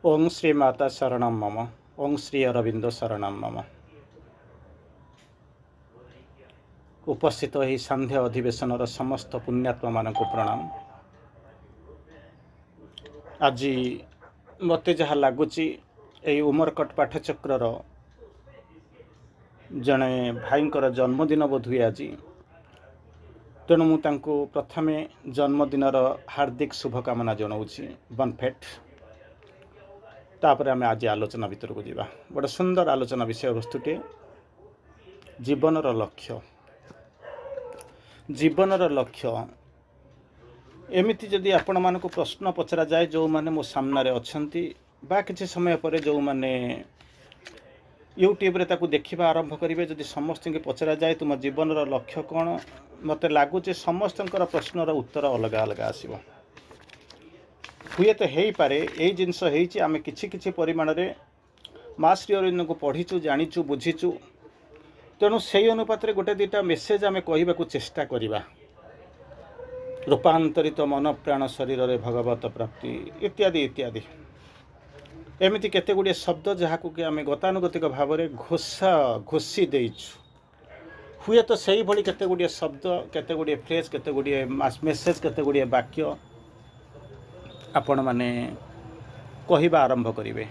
ओं श्री माता शरणं मम। ओं श्री अरविंद शरणं मम। उपस्थित ही सांध्य अधिवेशन समस्त पुण्यात्मा मानक प्रणाम। आज मत जहाँ लगुच उमरकट पाठचक्र जड़े भाई जन्मदिन बोध हुए आज, तेणु मुझे प्रथमे जन्मदिन हार्दिक शुभकामना जनाऊँगी बनफेट। तापर आम आज आलोचना भितर को जीवा। गोटे सुंदर आलोचना विषय वस्तुटे जीवनर लक्ष्य। जीवनर लक्ष्य एमिति जदि आपण मानक प्रश्न पचरा जाए, जो माने मो सामने अच्छी बा किसी समय पर जो माने यूट्यूब रे ताकू देखिबा आरंभ करेंगे, जदि समस्त के पचरा जाए तुम जीवनर लक्ष्य कौन, मत लगुच समस्त प्रश्नर उत्तर अलग अलग आसो। हुए तो हो पारे यही जिनस आम कि परिमाण में माँ श्री अरविंद को पढ़ीचु, जानीचु, बुझीचु। तेणु से अनुपात गोटे दुटा मेसेज आम कहवाक चेष्टा करवा। रूपांतरित मन प्राण शरीर रे भगवत प्राप्ति इत्यादि इत्यादि एमती केते गुड़िए शब्द जहाँ कि आम गतानुगतिक भाव में घोषी देचु। हुए तो से ही केते गुड़िए शब्द, केते गुड़िए फ्रेज, केते गुड़िए मेसेज, केते गुड़िए वाक्य आपण माने कहवा आरंभ करेंगे।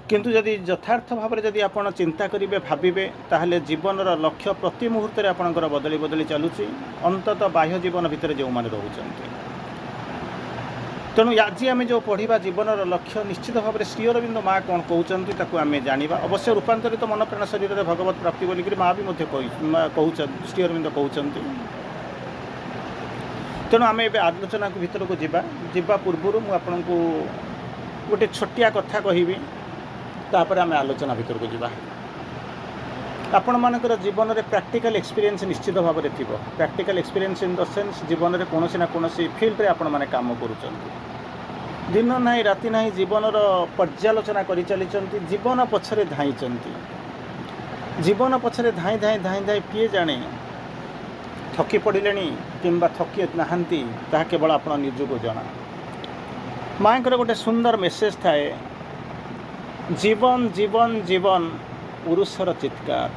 किंतु जदि यथार्थ भाव में जदि आपण चिंता करेंगे, भाविबे, ताहले जीवनर लक्ष्य प्रति मुहूर्त में आपणकर बदली बदली चलुची, अंततः बाह्य जीवन भितर जो मैंने रोचते। तेणु आज आम जो पढ़ा जीवनर लक्ष्य निश्चित भाव में श्री अरविंद माँ कौन कहते ताकू आम जाना। अवश्य रूपांतरित मन प्राण शरीर में भगवत प्राप्ति बोलिक माँ भी श्री अरविंद कहते। तेणु आम ए आलोचना भितर को जीवा पूर्व मुझे गोटे छोटिया कथा कहबी, तापर आम आलोचना भितर को जीवा। आपण मानकर जीवन में प्रैक्टिकल एक्सपीरियंस निश्चित भाव में थी। Practical experience in the sense जीवन में कौन ना कौन फील्ड आपण मैंने काम करुँच, दिन ना राति ना जीवन पर्यालोचना कर चली, जीवन पछरे धाई, जीवन पछरे धाई धाई धाई धाई किए जाने थकी पड़े कि थकी नहांती, ताहा केवल आप निजको जना। माँ को गोटे सुंदर मेसेज थाए, जीवन जीवन जीवन पुरुषर चित्कार,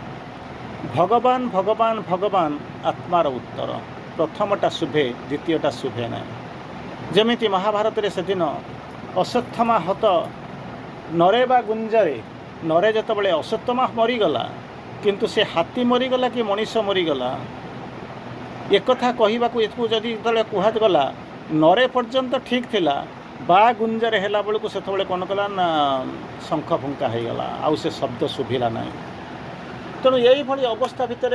भगवान भगवान भगवान आत्मार उत्तर। प्रथमटा शुभे, द्वितीयटा शुभे ना। जमीती महाभारत रे से दिन अश्वत्थामा हत नरे बा गुंजरे, नरे जतबले अश्वत्थामा मरीगला, किंतु से हाथी मरीगला कि मनीष मरीगला एक कथा कहवाक जदि कहगला, नरे पर्यंत ठीक थिला, बा गुंजरे हेला बेलू से कौन कला ना शंख फुंका हो गला, आउ से शब्द शुभिला ना। तेणु यही भली अवस्था भितर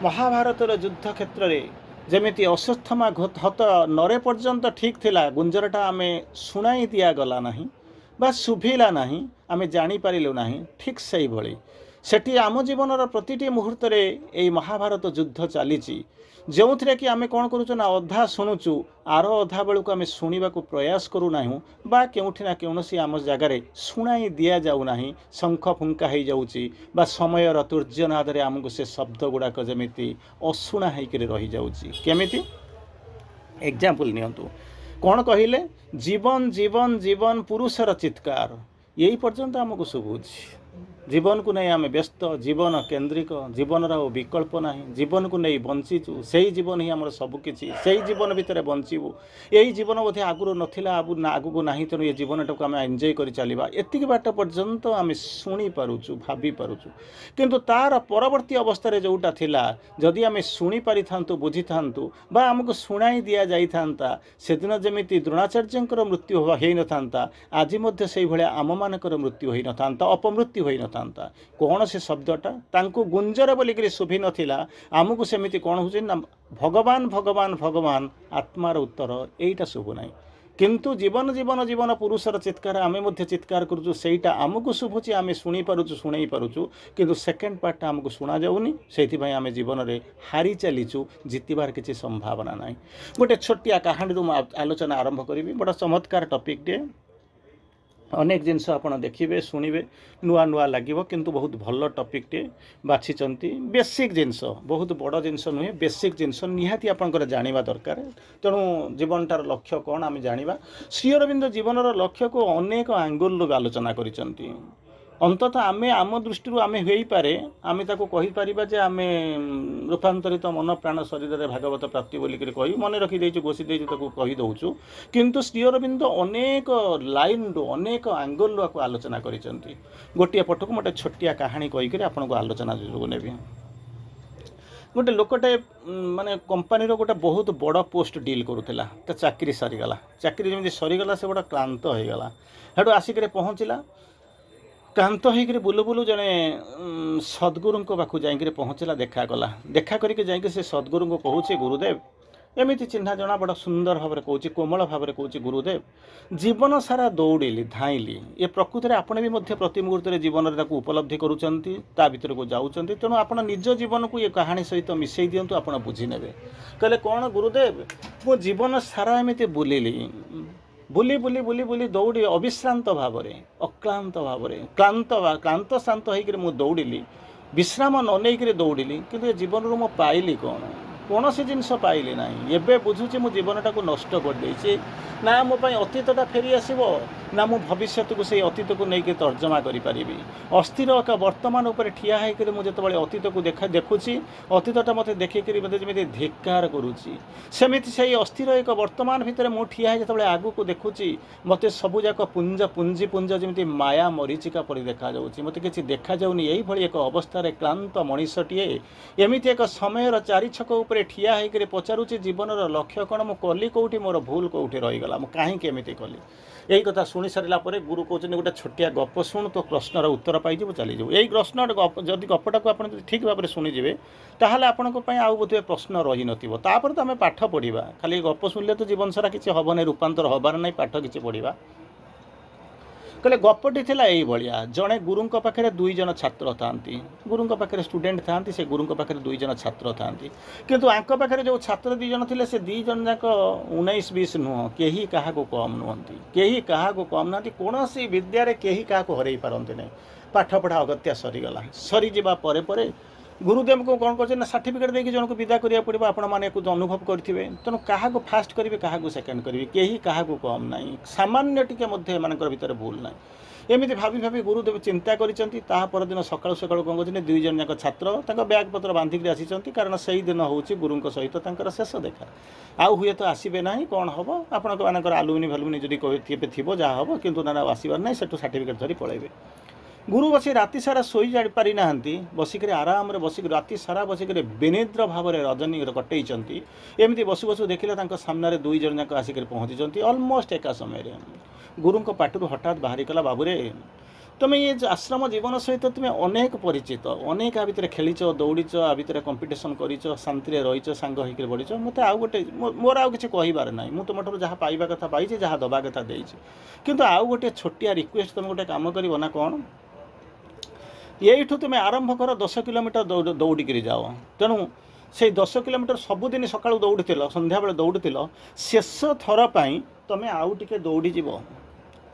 महाभारतर युद्ध क्षेत्र में जमीती अश्वत्थामा हत नरे पर्यंत ठीक थिला, गुंजरटा आम शुणाई दिगला ना बा शुभिला ना, आम जानीपारू ना। ठीक से भली सेठी आम जीवनर प्रतिटी मुहूर्त में महाभारत युद्ध चली, जो थे कि आम कौन करूँ ना अधा शुणुचु, आर अधा बेलू आम शुणा प्रयास करूना बा केउठी ना कौनसी आम जगार शुणाई दि जाऊना, शंख फुंका हो जाऊँगी बा समयर तूर्यनाद आमको से शब्द गुड़ाक जमीती अशुणा होकर रही जाऊँगी। केमिति एग्जाम्पल नियंतु, कौन कहले, जीवन जीवन जीवन पुरुषर चित्कार, यही पर्यंत आमको शुभुची। जीवन को नहीं आम व्यस्त, जीवन केन्द्रिक, जीवन विकल्प ना, जीवन को नहीं बंचीचु, से ही जीवन ही आम सबकि, से ही जीवन भितर बंचू। यही जीवन बोधे आगुरी नाला, आगू ना, तेणु ये जीवन टाक आम एंजॉय कर चलवा, एतिक बाट पर्यंत आम शुणी पारुचु, भावी पारुचु। किंतु तार परवर्ती अवस्था जोटा थिला, जदि आम शुणी पारि थांतु, बुझी थांतु बा आमको शुणाई दिया जाई थांता, सेदिन जमिति द्रोणाचार्यंकर मृत्यु हो न थांता, आज मध्य से भलिया आम मानकर मृत्यु हो न थांता, अपमृत्यु हो न थांता। कौन से शब्दटा तांको गुंजर बोलिक शुभी नथिला, आमको सेमिति कौन हो ना भगवान भगवान भगवान आत्मार उत्तर, यहीटा शुभु ना। किंतु जीवन जीवन जीवन पुरुषर चित्कार आम चित्कार करुचु, सेटा आमको शुभुची, आम शुणी पारुचु, शुणई पारुचु, किंतु सेकेंड पार्टा आमको शुणा जाऊनी। से आम जीवन में हारी चलीचु, जितबार किसी संभावना ना। गोटे छोटिया कहानी आलोचना आरंभ करी, बड़ा चमत्कार टॉपिक टे। अनेक जिनस आपण देखिए शुणे नुआ नुआ लगे किंतु बहुत भल टॉपिक बाछी बेसिक जिनस बहुत बड़ जिनस नुहे बेसिक जिनस निहाती आपंकर जाना दरकार तेणु जीवनटार लक्ष्य कौन आम जाना श्री अरविंद जीवनर लक्ष्य को अनेक आंगुल आलोचना करिसेंती अंततः आमे आम दृष्टि आमे होई पारे आमे ताको कहि परिबा जे आमे रूपांतरित मन प्राण शरीर रे भागवत प्राप्ति बोली कही मन रखी देछु घोषी देछु ताको कहि दउछु किंतु श्री अरविंद अनेक लाइन रो अनेक एंगल रो आलोचना करिसेंती गोटिया पटक मोटे छोटिया कहानी कहि करे आपन को आलोचना जो नेबी गोटे लोकटे माने कंपनी रो गोटे बहुत बड़ पोस्ट डील करूला तो चाकरी सरीगला चाकरी जमी सरीगला से गोटे क्लांत हो गला हेटू आसिक पहुँचला क्लांत होकर बुलू बुलू जड़े सद्गुरु पाखु जाकर पहुँचला देखा करके जाकर से सद्गुरु को कहूँ गुरुदेव एमती चिन्हा जना बड़ा सुंदर भाव में कहूँ कोमल भाव में कहूँ गुरुदेव जीवन सारा दौड़िली धाइली ये प्रकृति में आपने भी प्रति मुहूर्त जीवन में उपलब्धि करुँच भीतर को जाऊँच तेणु आप निज जीवन को ये कहानी सहित मिसई दिंतु आप बुझी ने कहले कौन गुरुदेव मो जीवन सारा एमती बुलिली बुली बुली बुली बुली दौड़ी अविश्रांत भाव में अक्लांत भाव में क्लांत शांत होकर मुझे दौड़िली विश्राम न नहीं दौड़िली कि जीवन रू पाइली कौन कौन सी जिनस पाइली ना एवं बुझुची मो जीवनटा को नष्ट कर देछि ना मो पाई अतीतटा फेरी आसीबो ना मो भविष्य को से अतीत को लेकिन तर्जमा करि परिबी अस्थिर एक वर्तमान उपर ठिया होकर मुझे जो अतीत को देखुची अतीतटा मत देखिक मत जमी धिक्कार करुच्ची सेमिति से अस्थिर एक वर्तमान भितर मु ठिया जो आगू को देखुची मत सबूक पुंज पुंजी पुंज जमी माया मरीचिका परि देखा मत किसी देखा जाऊनी यही एक अवस्था क्लांत मनीषटीए एमती एक समय चारि छक उपर ठिया होकर पचारुची जीवनर लक्ष्य कौन मु कली कौटी मोर भूल कौटी रहीगला मु कहीं केमिति कली यही कथा शुणी सारा गुरु कहते गोटे छोटिया गप शुणु तो प्रश्नर उत्तर पाइज चली जाऊ यही प्रश्न जदि गपटा को आप ठीक भाव में शुणिजे ताहले आपण आउ बोधे प्रश्न रही नपर तो आम पाठ पढ़ा खाली गप शुणिले तो जीवन सारा किसी हम नहीं रूपांतर हबार नहीं पाठ किसी पढ़ा कहले गपटी थिला एई भलिया जड़े गुरुं पाखे दुई जन छात्र था गुरुं पाखे स्टूडेंट था से गुरुं पाखे दुई जन छात्र था किंतु आंक पाखे जो छात्र दी जन थे से दी जन जाक 19-20 नुह कहीं क्या कम नुहति कहीं क्या कम ना कौन सी विद्यारे कहीं क्या हरई पारती नहीं पाठ पढ़ा अगत्या सरीगला सरीजा पर गुरुदेव को कौन कर सर्टिफिकेट देके जन को विदा करिया पड़ो आपण मैंने अनुभव करेंगे तेणु क्या फास्ट करेंगे क्या सेकेंड करेंगे कहीं क्या कम ना सामान्य टिके भर भूल ना एमती भाभी भाभी गुरुदेव चिंता करदिन सकाल सकाल कौन कर दुई जन जाक छात्र बैग पत्र बांधिक आसी कारण से दिन हूँ गुरु सहित शेष देखा आउ हुए तो आसबे ना कौन हम आपण आलुमिनी फालुमिनी जब थी जहाँ हम कितु ना आसबार ना से सर्टिफिकेट धरी पलैबे गुरु बसी राति सारा शोई जा पारि ना बसिक आराम बसिक राति सारा बसिक विनिद्र भाव में रजनी कटई एमती बसु बसु देखिले सामने दुई जन जाक आसिक पहुँची अलमोस्ट एका समय गुरु पाटू हठात बाहरी कला बाबूरे तुम ये आश्रम जीवन सहित तुम्हें अनेक परिचित अनेक आ भितर खेलीच दौड़ीच आ भितर कंपिटिशन करीच शांति रहीच सांग होकर बढ़ीच मत आउ गोटे मोर आउ किसी कहबार ना मुझे तुम ठार जहाँ पाइबा कथा पाई जहाँ दबा कथा देछि किंतु आउ गोटे छोटिया रिक्वेस्ट तुम गोटे काम कर ना कौन यू तुम्हें आरंभ कर 10 किलोमीटर दौड़िक जाओ तेणु से 10 किलोमीटर सबुदिन सकाळु दौड़ुथिल संध्या बेले दौड़ुथिल शेष थर पाई तुम आउ टिके दौड़ीज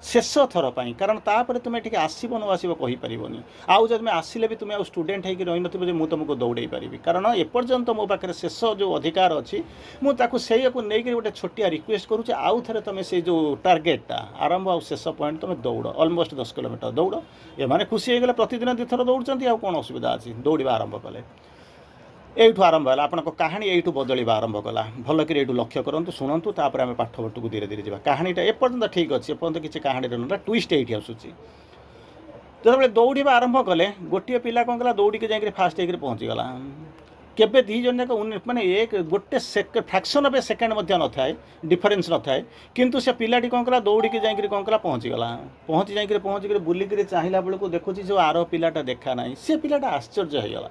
शेष थर पाई कारण तापर तुम्हें टिके आसब न आसब कहीपरनी आउ जब तुम्हें आसिले भी तुम्हें स्टूडेंट होकर रही नथिबो मुझे तुमको दौड़े पारि कारण एपर्यंत मो पाखे शेष जो अधिकार अच्छी मुझे नहीं गोटे छोटिया रिक्वेस्ट करुँचे आउ थे तुम से जो टार्गेटा आरंभ आ शेष पॉइंट तुम दौड़ अलमोस्ट 10 किलोमीटर दौड़ एमाने खुशी हो गले प्रतिदिन 2 थर दौड़ती आ कौन असुविधा अच्छी दौड़ा आरंभ कले यू आरंभ है आपण कहानी यू बदलवा आरंभ कला भल कि लक्ष्य करूँ शुणु तापर आम पाठ पट को धीरे धीरे जावा कहानीटा एपर्यंत ठीक अच्छे एपर्यंत किसी कहानी ना ट्विस्ट ये आसूसी जो दौड़ा आरंभ कले गोटे पिला कौन कला दौड़ी जाकर फास्ट होकर पहुँचीगला केबे दी जन जाक माने एक गोटे फ्रैक्शन ऑफ ए सेकेंड न थाए डिफरेन्स न थाए किंतु से पिलाटी कौन कला दौड़ी जाकर कौन कला पहुँचीगला पहुँचिक बुलिक चाहला बेलू देखुची जो आर पिलाटा देखा ना सी पिलाटा आश्चर्य होगा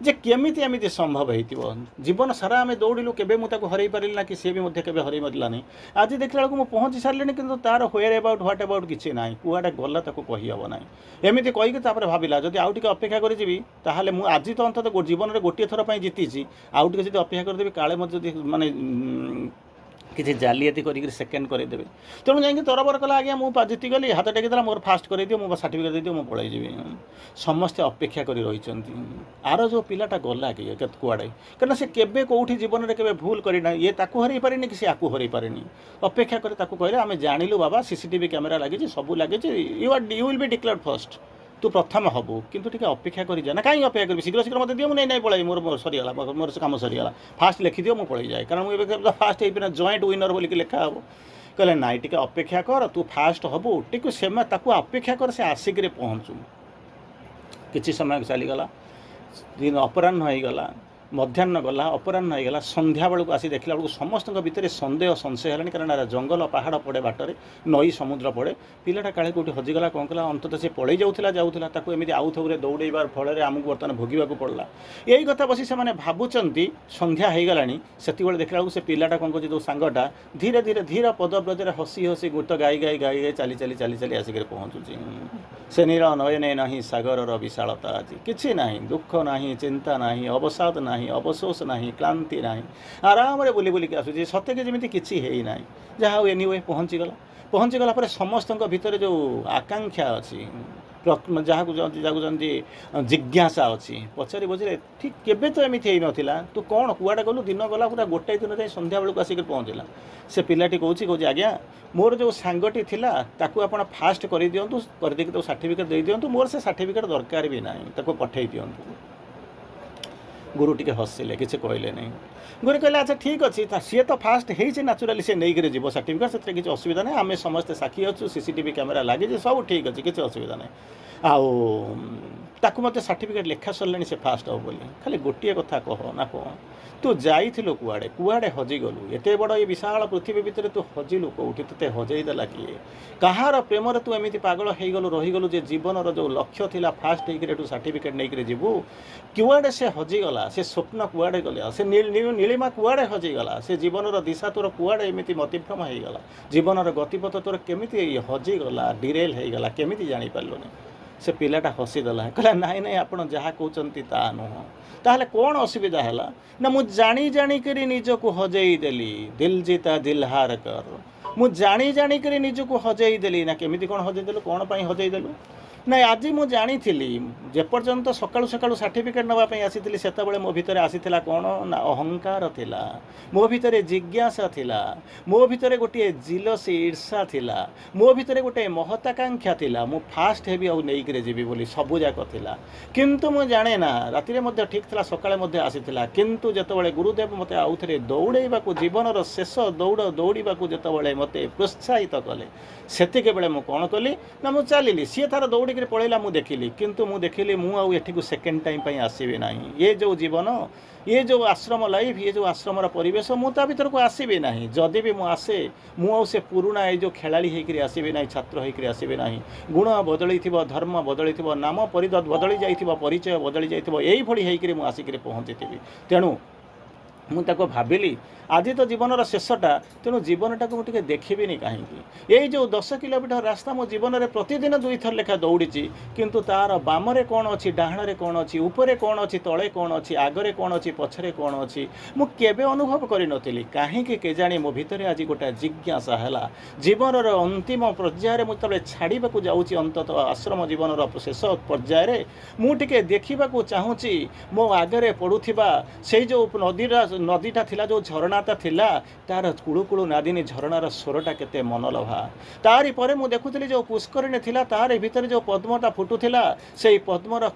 जे केमिति एमिति संभव हो जीवन सारा आम दौड़िलु केबे मुझे हरई पारि ना कि सी भी केबे हरई मारा नहीं आज देखला बेलू मुझे पहुँची सारे कि तार व्वेयर अबाउट ह्वाट अबाउट किसी ना कुआडे गला कही हम ना एमती कहीकि भाविला जब आउ टे अपेक्षा करी ताहले मु आज तो अंत जीवन में गोटे थर जीति आउ टे अपेक्षा करदेवी काले मत माने किसी जालियाती करी सेकेंड करदे तेणु जाइए तरबर कला आज्ञा मुझे जीतीगली हाथ टेकीदेला मोर फास्ट कर दियो मो सर्टिफिकेट दे दियो मु पलि जी समस्ते अपेक्षा कर रही आर जो पिलाटा गला कि कुआड़े कहीं से केवे कौटी जीवन में केवे भूल करना ये ताकू हरई पारे कि आपको हरई पारे अपेक्षा कर कहले आम जानिलु बाबा सीसीटीवी कैमेरा लगी सब लगी you will be declared first तू प्रथम हबू किंतु टिके अपेक्षा कर जाना कहीं अपेक्षा करी शीघ्र शीघ्र मत दियो मुझे नहीं पलि मोर सरीगला मोर काम सरीगला फास्ट लिखि दियो मुझे पलि जाए कारण मुझे फास्ट हो जॉइंट विनर बोलिक लिखा हे कहले नाई टिके अपेक्षा कर तू फास्ट हबू टिके से अपेक्षा कर से आसिक पहुँचू किसी समय चलीगला दिन अपराह्न होगला मध्याह्न गला अपराह्न होगला संध्या बेलू आसी देखला बेलू समस्त भितर सन्देह संशय है कारण जंगल पहाड़ पड़े बाटर नई समुद्र पड़े पिलाटा काले कौटी हजिगला कौन कला अंत से पलि जाऊला एमती आउ थोड़े दौड़ार फल आमको बर्तमान भोगवाक पड़ा यही कथा बसी से भावुंट संध्या हो गला से देखला से पिलाटा कौन कर जो सांगटा धीरे धीरे धीरे पदव्रजरे हसी हसी गुट गाई गाई गाई गाई चली चली चली चली आसिक पहुँचुची से नीर नयने नहीं सागर विशालता आज कि ना दुख ना चिंता ना अवसाद ना अवशोष ना क्लांति ना आराम रे बुली बुलिक आसूँ सत्य के जमी किसी है ना जहाँ एनिवे पहुँचीगला पर समस्त भितर जो आकांक्षा अच्छी जहाँ जाती जिज्ञासा अच्छी पचारि बजे ठीक केवे तो एमती हो नाला तू कौन कुआड़े गलु दिन गला पूरा गोटाए दिन जाए संध्या बेलू आसिक पहुँचला से पिलाटी कौच आज्ञा मोर जो सांगटी थिला ताकू आपण फास्ट कर दिंतु करदे तो सर्टिफिकेट दे दिंतु मोर से सर्टिफिकेट दरकार भी ना ताको पठे दिंतु गुरु टिके हसिले किसी कहले नहीं गुरु कहले अच्छा ठीक अच्छे सी तो फास्ट हो नाचुराली सी नहीं जीव सर्टिफिकेट से किसी असुविधा नहीं आम समस्ते साक्षी अच्छु सीसीटीवी कैमेरा लगी सब ठीक अच्छे किसी असुविधा नहीं आउ मत सर्टिफिकेट लिखा सरला से फास्ट हम बोली खाली गोटे कथा कह ना कह तू जाइलु कुआड़े कुआड़े हजिगलु एते बड़ ये विशाल पृथ्वी भितर तू हजिलु कौटी ते हजईदेला किए कहार प्रेम तू एमती पागल हो गलु रहीगलु जे जीवन जो लक्ष्य थिला फास्ट होकर सर्टिफिकेट नहीं जीवु कुआड़े से हजिगला से स्वप्न कुआड़े गला से नीलिमा कुआड़े हजिगला से जीवन दिशा तोर कुआड़े एमती मतिभ्रम होगला जीवन गतिपथ तोर केमिति हजिगला डिरेल होगला केमिति जानीपार्लुनि से पिलाटा हसीदेला कहला नाई नाई आप जहाँ कहते ता नुह ताहले कौन असुविधा है ना मुझ जानी जानी करी निजको हजई देली दिल जीता दिल हार कर मुझ जानी जानी करी निजको हजई देली ना केमिति कौन हजई देलु कौन पाई हजई देलु ना आज मु जानी जेपर्यंत सकाळु सकाळु सर्टिफिकेट नापी आसी से मो भितर आसीला कौन ना अहंकार थिला मो भितर जिज्ञासा थिला मो भितर गोटे जिलसी ईर्षा थिला मो भितर गोटे महत्वाकांक्षा थिला मु फास्ट हेबी आउ नहीं जीवी बोली सबुजाक थिला किंतु मु जाने ना राति में ठीक थिला सकाळे आसीला किंतु जेतबेले गुरुदेव मते आउ थे दौड़ाइबाकू जीवनर शेष दौड़ दौड़ाकू जेतबेले मते प्रोत्साहित कले सेतिके बेले मु कौन कली ना मु चलिली सी तार दौड़ पलैला मु देखिली किंतु मु देखिली मु आउ एठी सेकेंड टाइम पई आसीबे नाही ये जो जीवन ये जो आश्रम लाइफ ये जो आश्रम परिवेश मु ता भीतर को आसीबे नाही जदि भी मु आसे मु आउ से पुराना ये जो खेलाड़ी होकर आसीबे नाही छात्र होकर आसीबे नाही गुण बदली थिबो धर्म बदली थिबो नाम परिदत बदली जाइथिबो परिचय बदली जाइथिबो एई भଳି होकर मु आसिक पहुँचीथि तेणु मुझे भाविली आज तो जीवन शेषटा तेणु जीवनटा को मुझे देखी कहीं यही जो 10 किलोमीटर रास्ता मो जीवन में प्रतिदिन 2 थर लेखा दौड़ी किंतु तार बामरे कौन अच्छी डाहणे कौन अच्छी उपरे कौन अच्छी तले कौन अच्छी आगरे कौन अच्छी पछरे कौन अच्छी मुझे अनुभव करी कहीं केजाणी मो भितर आज गोटे जिज्ञासा है जीवन अंतिम पर्यायर मुझे छाड़ा जाऊँगी अंतत आश्रम जीवन शेष पर्यायर मुझे देखा चाहूँगी मो आगे पड़ुवा से जो नदीटा थिला जो झरणाटा थिला तार कुड़ू कुड़ू नादिनी झरणार स्वरटा केते मनलोभा तारी परे मु देखुली जो पुष्करिणी थिला तार भितर जो पद्मटा फुटुथिला से पद्मर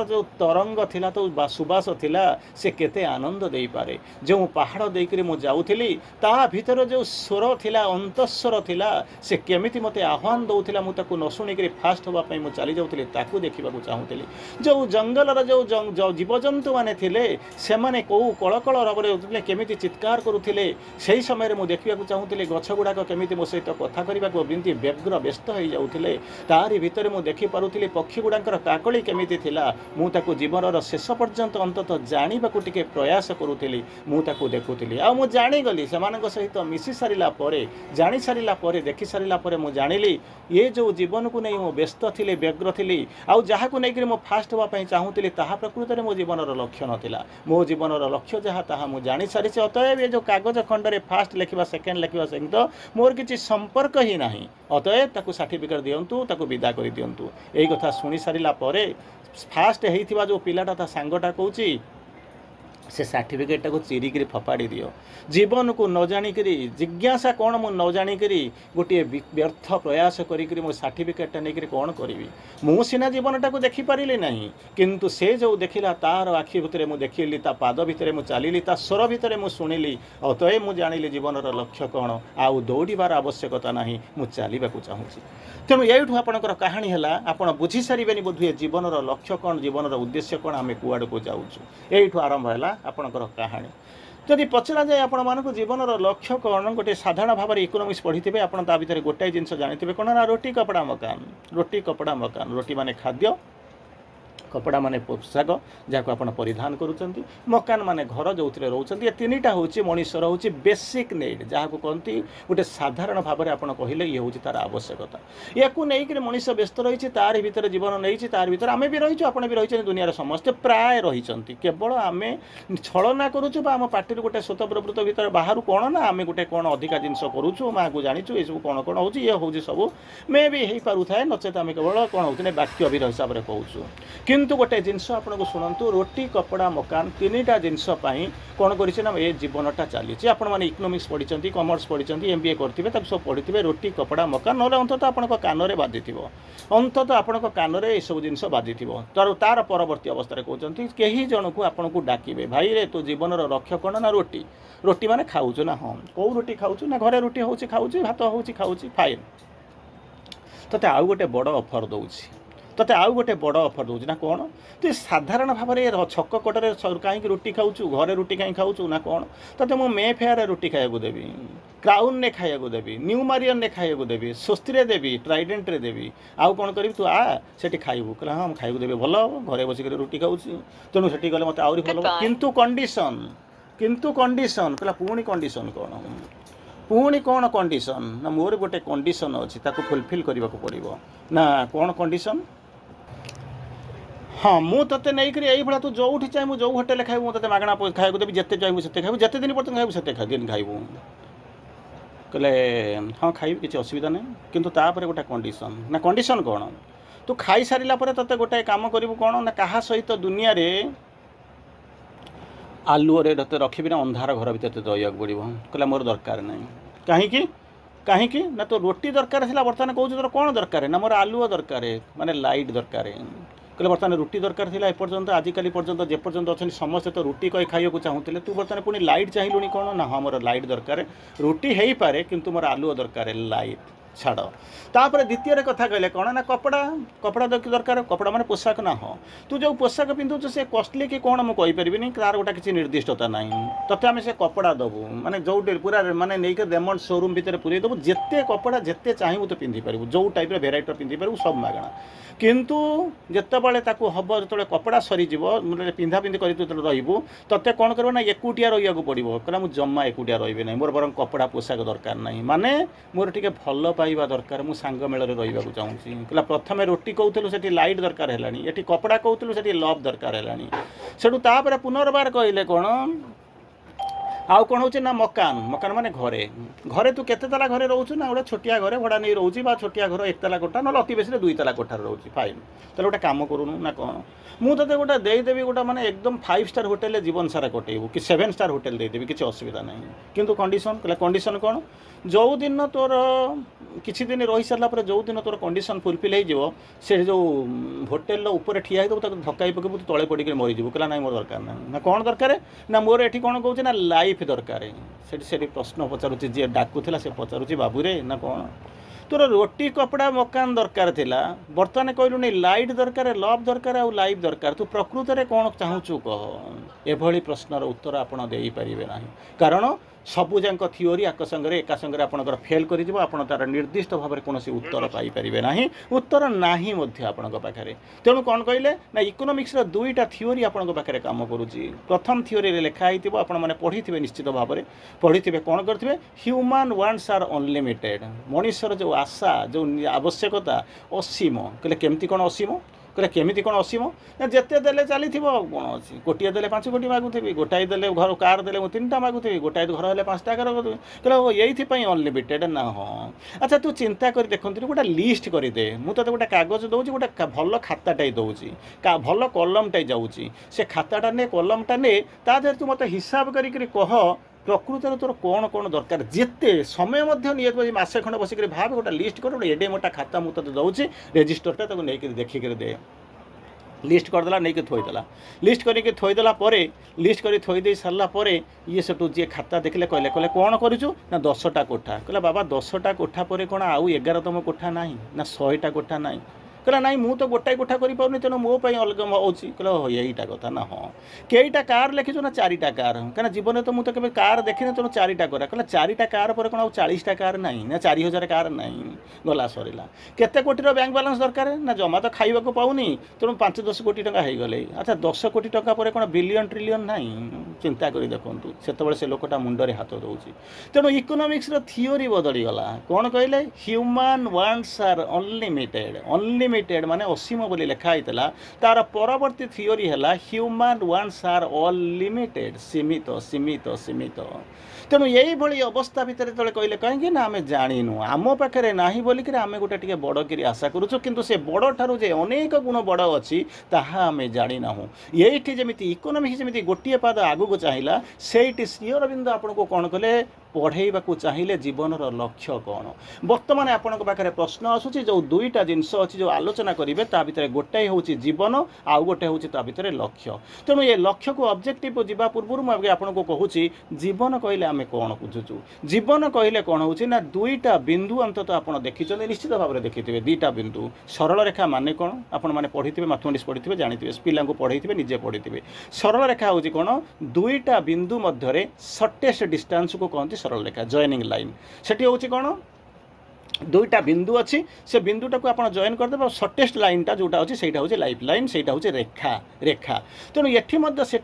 जो तरंग थिला तो सुबास थिला से केते आनंद दे पारे जो पहाड़ देकरी मु जाउथिली ता भितर जो स्वर थिला अंतस्वर थिला से केमिति मते आह्वान दउथिला मु ताकू न सुनिकरी फास्ट होबा पई मु चली जाउथिली ताकू देखिबाकू चाहूथिली जो जंगलर जो जीवजंतु माने थिले से माने को कलकल रबरे उठले केमिति चित्कार करुथिले सेही समय मु देखिबाकू चाहूथिली गछ गुडाक केमिति मो सहित कथा करिबाकू बिंती व्यग्र व्यस्त हो जाउथिले तारी भितर मु देखि पारुथिली पक्षी गुडाकर काकली केमिति थिला मु ताकू जीवनर शेष पर्यंत अंतत जानिबाकू टिके प्रयास करुथिली मु ताकू देखुथिली आ मु जानि गली सेमानक सहित मिसी सारिला परे जानि सारिला परे देखि सारिला परे मु जानिली ये जो जीवन को नहीं मु व्यस्त थिली व्यग्र थिली आ जहाकू नै कि मु फास्ट होबा पई चाहूथिली ताहा प्रकृत रे मो जीवनर लक्ष्य नथिला मो जीवनर लक्ष्य जहा ताहा मु जानी सारी अतएव ये जो कागज खंडरे फास्ट लिखा सेकेंड लिखा सहित मोर किसी संपर्क ही नहीं अतएव ताकू सर्टिफिकेट दिंतु ताकू विदा कर दिंतु यही कथा शुणी सारा फास्ट होता जो पिलाटा ता सांगटा कहूँ से सर्टिफिकेट को चिरिक फपाड़ी दियो जीवन को न जाणिक जिज्ञासा कौन मु न जाणिक गोटे व्यर्थ प्रयास करी मो सर्टिफिकेट नहीं कौन करी मु सीना जीवनटा को देखिपारि ना किंतु से जो देखला तार आखि भितर मुझे देखिली ता पाद भितर मुझे चलिली ता स्वर भितर मुझे शुणिली अतएव मुझे जानिली जीवन लक्ष्य कौन आउ दौड़ार आवश्यकता ना मुझे चलवाक चाहूँगी तेणु यू आपंकर कहानी है आप बुझी सारे बोधे जीवन लक्ष्य कौन जीवन उद्देश्य कौन आम कुआड़ को जाऊँ यू आरंभ है आपणकर कहानी जदि पचरा जाए आपण मानक जीवन लक्ष्य कौन गोटे साधारण भाव में इकोनोमिक्स पढ़ी थे आपड़ ता भर गोटाए जिन जानते कौन ना रोटी कपड़ा मकान रोटी माने खाद्य कपड़ा माने पोशाक जहाँ आप परिधान करुँच मकान माने घर जो रोचे तीन टा हूँ मनीषर हूँ बेसिक नीड जहाँ को कहती गोटे साधारण भाव में आप कहले ये हूँ तार आवश्यकता या नहीं मनीष व्यस्त रही तार भीतर जीवन नहीं तार भीतर आम भी रही आप भी रही दुनिया समस्ते प्राय रही केवल आम छलना करुचु आम पार्टी गोटे स्वतःप्रवृत्त भीतर बाहर कौन ना आम गोटे कौन अधिका जिनस करुचु माँ को जाचु ये सब कौन कौन हो हूँ सब मे भी हो पार थाए नचेत आम केवल कौन हो बाक्य भी हिसाब से कहूँ किंतु गोटे जिनस आपको शुणु रोटी कपड़ा मकान तीन टा जिनस कौन कर ये जीवनटा चली आप इकोनोमिक्स पढ़ी कमर्स पढ़ी MBA करेंगे सब पढ़ी रोटी कपड़ा मकान ना अंततः आप कान बाधि अंततः आप कान में सब जिन बाधि तार परवर्ती अवस्था कहते कहीं जन को आपन को डाकिबे भाई रे तो जीवन लक्ष्य कौन ना रोटी रोटी माने खाऊँ ना हाँ कौ रोटी खाऊँ ना घरे रोटी हो खाऊँ भात हो खाऊँ फाइन तोते आउ गोटे बड़ ऑफर दूसरी तोते आउ गोटे बड़ ऑफर दूसरी ना कौन तु साधारण भाव में छक कटरे कहीं रोटी खाऊँ घरे रोटी कहीं खाऊँ ना कौन तोते मु मे फेयर रोटी खाया देवी क्राउन ने खाया देवी न्यू मारियन ने खाया देवी स्वस्ति देवी ट्राइडेंट रे देवी आउ कौन करी तू आ से खाइबू कहला हाँ खाइबू देवी भल घरे बसिक रोटी खाऊँ तेणु से गले मत आहरी भल किंतु कंडीशन कहला पुणी कंडीशन कौन कंडीशन ना मोर गोटे कंडीशन अच्छी ताको फुलफिल करने को पड़ो ना कौन कंडीशन हाँ मु ते नहीं भाई तू जो चाहे मुझे जो होटेल खाइबू ते मागणा खाइबू देवी जिते चाहबू से खाइबू जिते दिन पर्यटन खाइबू से दिन खाइबू कहले हाँ खाइबी किसी असुविधा नहीं किंतु तापर गोटे कंडीशन ना कंडीशन कौन तू खाई सारा ते गोटे काम करू कौन ना क्या सहित दुनिया रे आलुरे रखी ना अंधार घर भर रहा पड़ो कहला मोर दरकार नहीं कहीं ना तो रोटी दरकार थी बर्तमान कौन तोर कौन दरकार ना मोर आलुओ दरकार माने लाइट दरकार कहले बर्तमान रुटी दरकार थी एपर्यंत आजिकल पर्यंत जेपर्यंत अच्छे समस्ते तो रुटी कही खाइबा चाहूले तू बर्तमान पुणी लाइट चाहिलुनी कौन ना हाँ मोर लाइट दरकार रुटी हो पारे किंतु मोर आलुओ दरकार लाइट छाड़ तापर द्वितीय कथा कहले कौन ना कपड़ा कपड़ा दरकार कपड़ा माने पोशाक ना हाँ तू जो पोशाक पिंधुच से कॉस्टली कि कौन मुझे कहीपरि तार गोटा किसी निर्दिष्टता ना तोते आम से कपड़ा दबू माने जो पूरा माने नहीं रेमंड शोरूम भितर पूरे देवु जिते कपड़ा जिते चाहबू तो पिंधि पारू जो टाइप भेराइटर पिंधि पारू सब मागणा किंतु जितेबाला हम जो कपड़ा सरीज पिंधा पिंधि कर रही ते कौन कर एकुटिया रहा पड़ो कहला मुझे जमा एकुटिया रही ना मोर बर कपड़ा पोशाक दरकार ना माने मोर टे भल पाइबा दरकार मु सांग मेल रहा चाहूँ कहला प्रथम रोटी कहूलु से लाइट दरकार है कपड़ा कहूलु से लव दरकार है सेठू तापर पुनर्बार कहले कौन आउ कौन हो मकान मकान माने घरे घरे तू केते ताला घरे रोचु ना गोटे छोटिया घरे भड़ा नहीं रोची बा छोटिया घर एक ताला कोठा ना अति बेसी 2 ताला कोठार रोची फाइन ताले गोटे काम करूनु ना कौन मु तते गोटे देदेवी गोटे माने एकदम 5 स्टार होटेल जीवन सारा कटेबू कि 7 स्टार होटेल देदेवी किसी असुविधा नहीं किंतु कंडीशन कहला कंडीशन कौन जो दिन तोर किसी दिन रही सारा जो दिन तोर कंडीशन फुलफिल हो से जो होटेल ऊपर ठिया हो धक्का पकेबू तू तले पड़ी मरीजु कहला ना मोर दरकार ना कौन दरकार ना मोर एठी कौन कहूँ ना लाइफ दरकार से प्रश्न पचारुची जी डाकुला से पचारुची बाबूरे ना कौन तोर रोटी कपड़ा मकान दरकार थिला बर्तमान कहलु नहीं लाइट दरकार लव दरकार आ लाइफ दरकार तू प्रकृत में कौन चाहूँ कह एभली प्रश्नर उत्तर आपड़ दे पारे ना कारण सबुजाक थिओरी आक संगे एका संगे आपंकर फेल कर तार निर्दिष्ट भाव में कौन उत्तर पाइपर ना उत्तर ना आपण पाखे तेणु कौन कहले ना इकोनोमिक्स दुईटा थिओरी आपण पाखे कम करुच्ची प्रथम थिओरी लिखाई आपने पढ़ी थे निश्चित भाव में पढ़ी थे कौन करेंगे ह्यूमन वांट्स आर अनलिमिटेड मनुष्यर जो आशा जो आवश्यकता असीम कहले केमती कौन असीम कहले केमिति कौन असीम ना जिते देले चली कौन अच्छी गोटे देले 5 कोटी मागुथी गोटाए देले घर कार देले 3टा मागुथी गोटाए घर हेल्ले 5टा कार कहले हो ये अनलिमिटेड ना हाँ अच्छा तू चिंता कर देखते गोटे लिस्ट करदे मुझे गोटे कागज दूसरी गोटे भल खाताटे दूसरी भल कलमटे जाऊँगी से खाताटा ने कलमटा ने ता देहर तू मत हिसाब कह प्रकृत तोर कौन कौन दरकार जिते समय निये मसे खंड बसिक भाव गोटे लिस्ट कर गोटे एडे मोटा खाता मुझे दूसरी रेजिस्टरटा तक नहीं देखिक दे लिस्ट करदेला नहीं थोईदेला लिस्ट करके थोईदेला लिस्ट कर थोईदे सारा ये सेठू जी खाता देखले कहले कहले कौन करूँ ना 10टा कोठा कहला बाबा 10टा कोठा पर कौन आउ 11तम कोठा ना ना 100टा कोठा ना कहला नाई मु तो गोटाए कोठा कर पाऊनी तेणु मो अलग होची कहला हो यहीटा कथा ना हाँ कईटा कार लिखिଛୁ ना 4टा कार कहीं जीवन तो मुझे केवल कार देखनी तेणु 4टा करा कहला 4टा कार पर कौन 40टा कार ना ना 4000 कार ना गला सरला केते कोटीर बैंक बैलेंस दरकार ना जमा तो खाइबा को पाऊनी तेणु 5-10 कोटी टंका हो गले अच्छा 10 कोटी टंका पर कौन बिलियन ट्रिलियन ना चिंता कर देखूँ से लोकटा मुंडरे हाथ दौची तेणु इकोनॉमिक्स थियोरी बदली गला कौन कहले ह्यूमन वांट्स आर अनलिमिटेड माने असीम बोली लिखाई तार परवर्ती थियोरी है ह्यूमन वांट्स आर अनलिमिटेड सीमित सीमित सीमित तेणु यही भली अवस्था भितर जो कहले कहीं ना आम जाणीनु आम पाखे ना बोलिक आम गोटे टे बड़ आशा करूँ किंतु से बड़ ठारू जे अनेक गुण बड़ अच्छी ताहा आम जाणीना ये जमी इकोनॉमिक्स जमी गोटे पाद आगू चाहिए से श्री अरविंद आपन को कौन कले पढ़ेबा चाहिए जीवन लक्ष्य कौन बर्तमान आपण पाखे प्रश्न आसूँ जो 2टा जिनस अच्छी जो आलोचना करेंगे ता भीतर गोटाए हूँ जीवन आउ गोटे हूँ ता भीतर लक्ष्य तेणु ये लक्ष्य को ऑब्जेक्टिव जा पूर्व मुझे आपको कहूँ जीवन कहले आम कौन बुझुचु जीवन कहले कौन हो 2टा बिंदु अंतत आप देखी निश्चित भाव में देखिथे 2टा बिंदु सरल रेखा माने कौन आपण मैंने पढ़ी मैथमेटिक्स पढ़ी जानते पिला पढ़ी निजे पढ़ी सरल रेखा हूँ कौन 2टा बिंदु मध्य सर्टेस्ट डिस्टेंस को कहते सरल रेखा जॉइनिंग लाइन सेठी हूँ कौन 2टा बिंदु अच्छी से बिंदुटा को आप जॉइन करदे सर्टेस्ट लाइनटा जोटा अच्छी से लाइफ लाइन से रेखा रेखा तेणु ये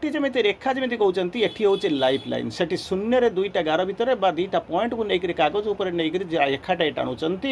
जमी रेखा जमी कहते ये हूँ लाइफ लाइन से शून्य 2टा गार भितर 2टा पॉइंट को लेकर कागज उपर नहीं रेखाटा टाणुंट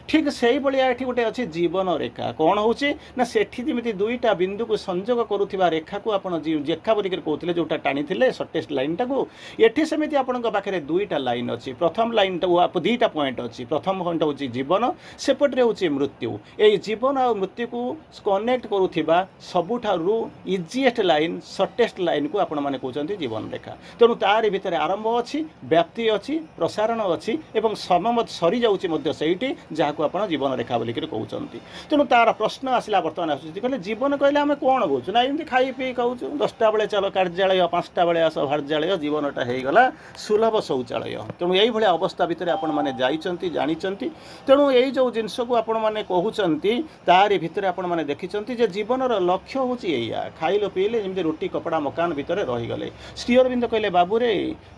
ठीक से भाया ये गोटे अच्छी जीवन रेखा कौन हो जमी 2टा बिंदु को संजोग करुवा रेखा को आप रेखा बोलिक कहते जोटा टाणी सर्टेस्ट लाइनटा को ये सेमती आपण पाखे 2टा लाइन अच्छी प्रथम लाइन 2टा पॉइंट अच्छी प्रथम पॉइंट हूँ जीवन सेपटे हूँ मृत्यु ये जीवन आ मृत्यु को कनेक्ट करुवा सबुठारु इजीएस्ट लाइन सर्टेस्ट लाइन को आपण मैंने कहते जीवन रेखा तेणु तार भीतर आरंभ अच्छी व्याप्ति अच्छी प्रसारण अच्छी एवं समय सरी जाऊँगी जहाँ को आप जीवन रेखा बोलिक कहते तेणु तार प्रश्न आसला बर्तमान आसुचे जीवन कहले आम कौन बुझु ना एमती खाई पी कहूँ 10टा बेले चल कार्यालय 5टा बेले आस कार्यालय जीवनटा होगला सुलभ शौचालय तेणु यही भाया अवस्था भितर आपण मैंने जाइछंती जानिछंती तेणु यही जो जिनस को आपण मैंने कहते तारि भितर आपण मैंने देखिं जे जीवनर लक्ष्य हूँ या खाइल पीले जमी रोटी कपड़ा मकान भितर रहीगले श्री अरविंद कहले बाबू रे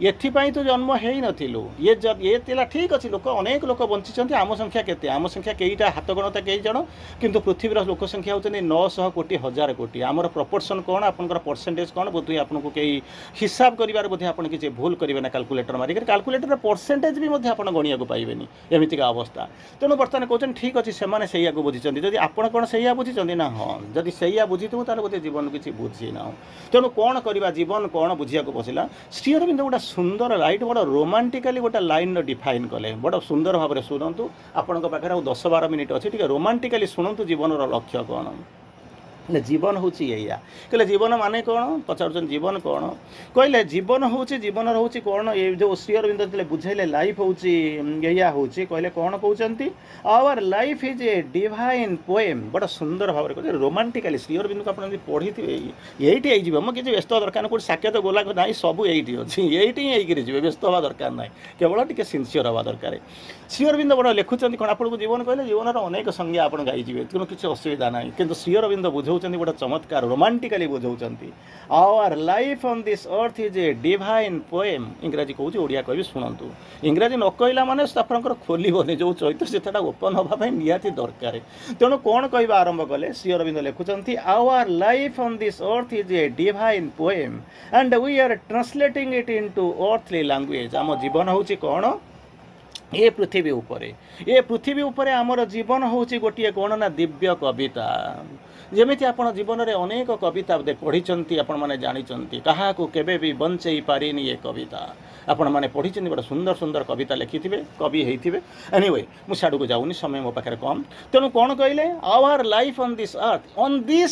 एथिपाई तो जन्म हो नथिलु ये तिला ठीक अच्छी लोक अनेक लोक बंची आम संख्या केते आम संख्या कईटा हाथ गणता कई जन किंतु पृथ्वीर लोक संख्या होती 900 कोटी 1000 कोटी आमर प्रपोर्शन कौन आपंकर परसेंटेज कौन बोध आपको कई हिसाब कर बोधे आप किसी भूल करेंगे ना कैलकुलेटर मारिक कैलकुलेटर परसेंटेज भी आप गणिया पाइबेनि एमतीका अवस्था तेणु बर्तमान कहते ठीक अच्छे से बुझी जदि आप कौन से बुझी ना हाँ जदि से बुझी थे बोधे जीवन किसी बुझी ना तेणु कौन करवा जीवन कौन बुझा बसला श्री अरविंद गोटे सुंदर लाइट बड़ा रोमांटिकाली गोटे लाइन डिफाइन कले बड़ा सुंदर भाव में शुणु आपण पाखे 10-12 मिनिट अच्छी रोमांटिकाली शुणु जीवन लक्ष्य कौन जीवन हूँ या कहले जीवन माने कौन पचार जीवन कौन कहले जीवन हूँ जीवन हूँ कौन ये जो श्री अरविंद बुझेले लाइफ हूँ या हूँ कहले कौन कहते our life is a divine poem बड़ा सुंदर भाव में रोमांटिकाली श्री अरविंद को आप पढ़ी थे ये मो किसी व्यस्त दरकार कौन साकेत गोला ना सब ये अच्छी ये व्यस्त हवा दरकार ना केवल टी सिनसीयर हवा दरकार श्री अरविंद बड़ा लिखुं कौन आपको जीवन कहले जीवन अनेक संज्ञा आप गाइजे तेणु किसी असुविधा ना कि श्री अरविंद बुझाऊँ बड़ा चमत्कार रोमांटिकाली बुझाऊँ our life on this earth is a divine poem इंग्राजी कहूँ ओडिया कह शुणु इंग्राजी न कहला माने आपंकर खोलने जो चैत्र से ओपन हाँपाई निहाती दरकार तेणु कौन कह आरंभ कले श्री अरविंद लिखुं our life on this earth is a divine poem and we are translating it into earthly language आम जीवन हूँ कौन ए पृथ्वी उपरे आमर जीवन हूँ गोटे कौन ना दिव्य कविता जमीती आपण जीवन में अनेक कविता पढ़ी आपण मैंने जानी क्या केवे भी बंचई पारिनी ये कविता आपण मैंने पढ़ी बड़ा सुंदर सुंदर कविता लिखि थे कवि होते एनीवे मुझे को जाऊनी समय मो पाखे कम तेणु कौन कहले our life on this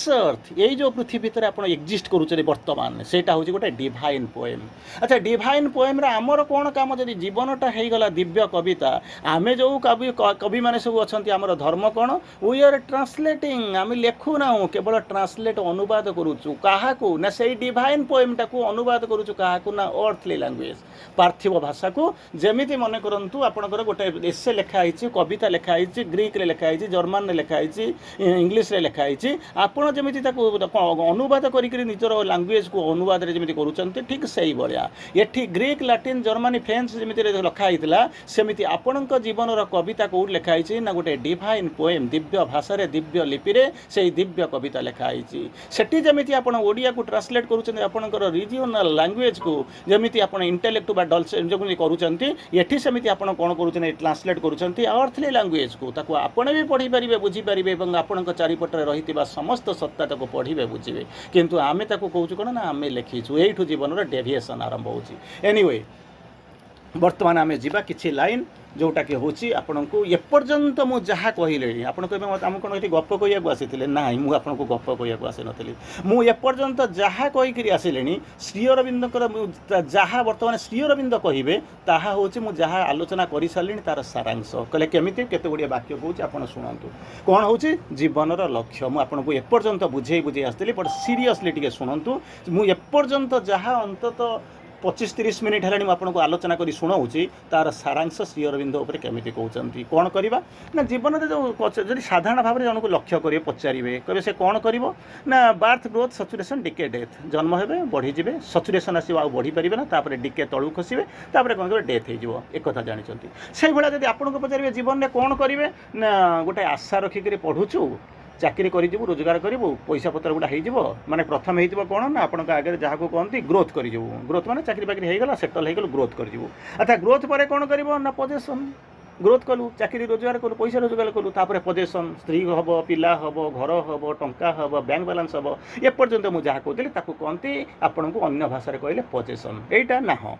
earth यही जो पृथ्वी भितर आप एक्जिस्ट करुचे बर्तमान सेटा हूँ गोटे डिवाइन पोएम अच्छा डिवाइन पोएम आमर कौन काम जब जीवनटा होगला दिव्य कविता आम जो कवि मैंने सब अच्छा आमर धर्म कौन वी आर ट्रांसलेटिंग आम लिखुना केवल ट्रांसलेट अनुवाद करुचु क्या ना से डिवाइन पोएम टाक अनुवाद करुचु क्या ना अर्थली लैंग्वेज पार्थिव भाषा को जमीती मन करूँ आपंकर गोटे एसे लिखाई कविता लिखाई ग्रीक रे लिखाई जर्मन लिखाई इंग्लीश रे लिखाई आपड़ जमी अनुवाद कर निजर लैंग्वेज को अनुवाद जमी करुँच ठीक से भाया ये ग्रीक लाटिन जर्मनी फ्रेंच जमी लिखाई सेमती आपण जीवन कविता कौट लिखाई ना गोटे डिवाइन पोएम दिव्य भाषा दिव्य लिपि से दिव्य कविता लिखाई सेठी जमी आप ओडिया को ट्रांसलेट करुँचर रिजियोनल लैंग्वेज को जमी आप इंटेलेक्ट करुँच ये सेमती आप कौन कर ट्रांसलेट करुँच अर्थली लैंग्वेज को ताको आपण भी पढ़ी पारे बुझीपारे और आपण चारिपटे रही समस्त सत्ता तक पढ़े बुझे किंतु आम कहूँ कौन ना आम लिखीचु यू जीवन डेविएशन आरंभ हो एनीवे बर्तमान आम जा कि लाइन जोटा कि हूँ आपन को एपर्यंत मुझे जहाँ कहले आपन कहे आम कौन ये गप कह आसी ना मुझे आपको गप कह आसी नी मुपर्यंत जहाँ कहीकि आसिले श्री अरविंदर जहाँ बर्तमान श्री अरविंद कहे ताहा हूँ मुझे जहाँ आलोचना कर सारे तार सारांश कहले केमी केते गुड़िया वाक्य कहूँ आप शुणु कौन हूँ जीवन लक्ष्य मुझे एपर्यंत बुझे बुझे आसती बट सीरीयसली टे शुणु मुपर्यंत जहाँ अंतत 25-30 मिनिट है आपको आलोचना कर शुणाऊँगी तार सारांश श्री अरविंद उपर केमिति कहते कौन करवा ना जीवन में जो जब साधारण भाव में जनक लक्ष्य करेंगे पचारे कहे से कौन कर ना birth growth saturation decay death जन्म हे बढ़ीजे सचुरेशन आस बढ़ी पारे ना डिके तलू खसबे कौन कर डेथ हो एक जानते से भाया जब आपको पचारे जीवन में कौन करेंगे ना गोटे आशा रखिक पढ़ुचु चाकरी करूँ रोजगार करूँ पैसा पतर गुड़ा हो माने प्रथम हो कौन ना आप आगे जहाँ को कहते ग्रोथ करूँ ग्रोथ माने चाकरी बाकरी होगला सेटल होगल ग्रोथ करूँ अच्छा ग्रोथ पर कौन कर ना पोजेसन ग्रोथ कलु चाकरी रोजगार कलु पैसा रोजगार कलु तापर पोजेसन स्त्री हम पिला हम घर हम टंका हम बैंक बैलेंस हम एपर्यंत मुझे जहाँ कहते कहते आपन को अन्य भाषा कहले पोजेसन यहीटा ना हाँ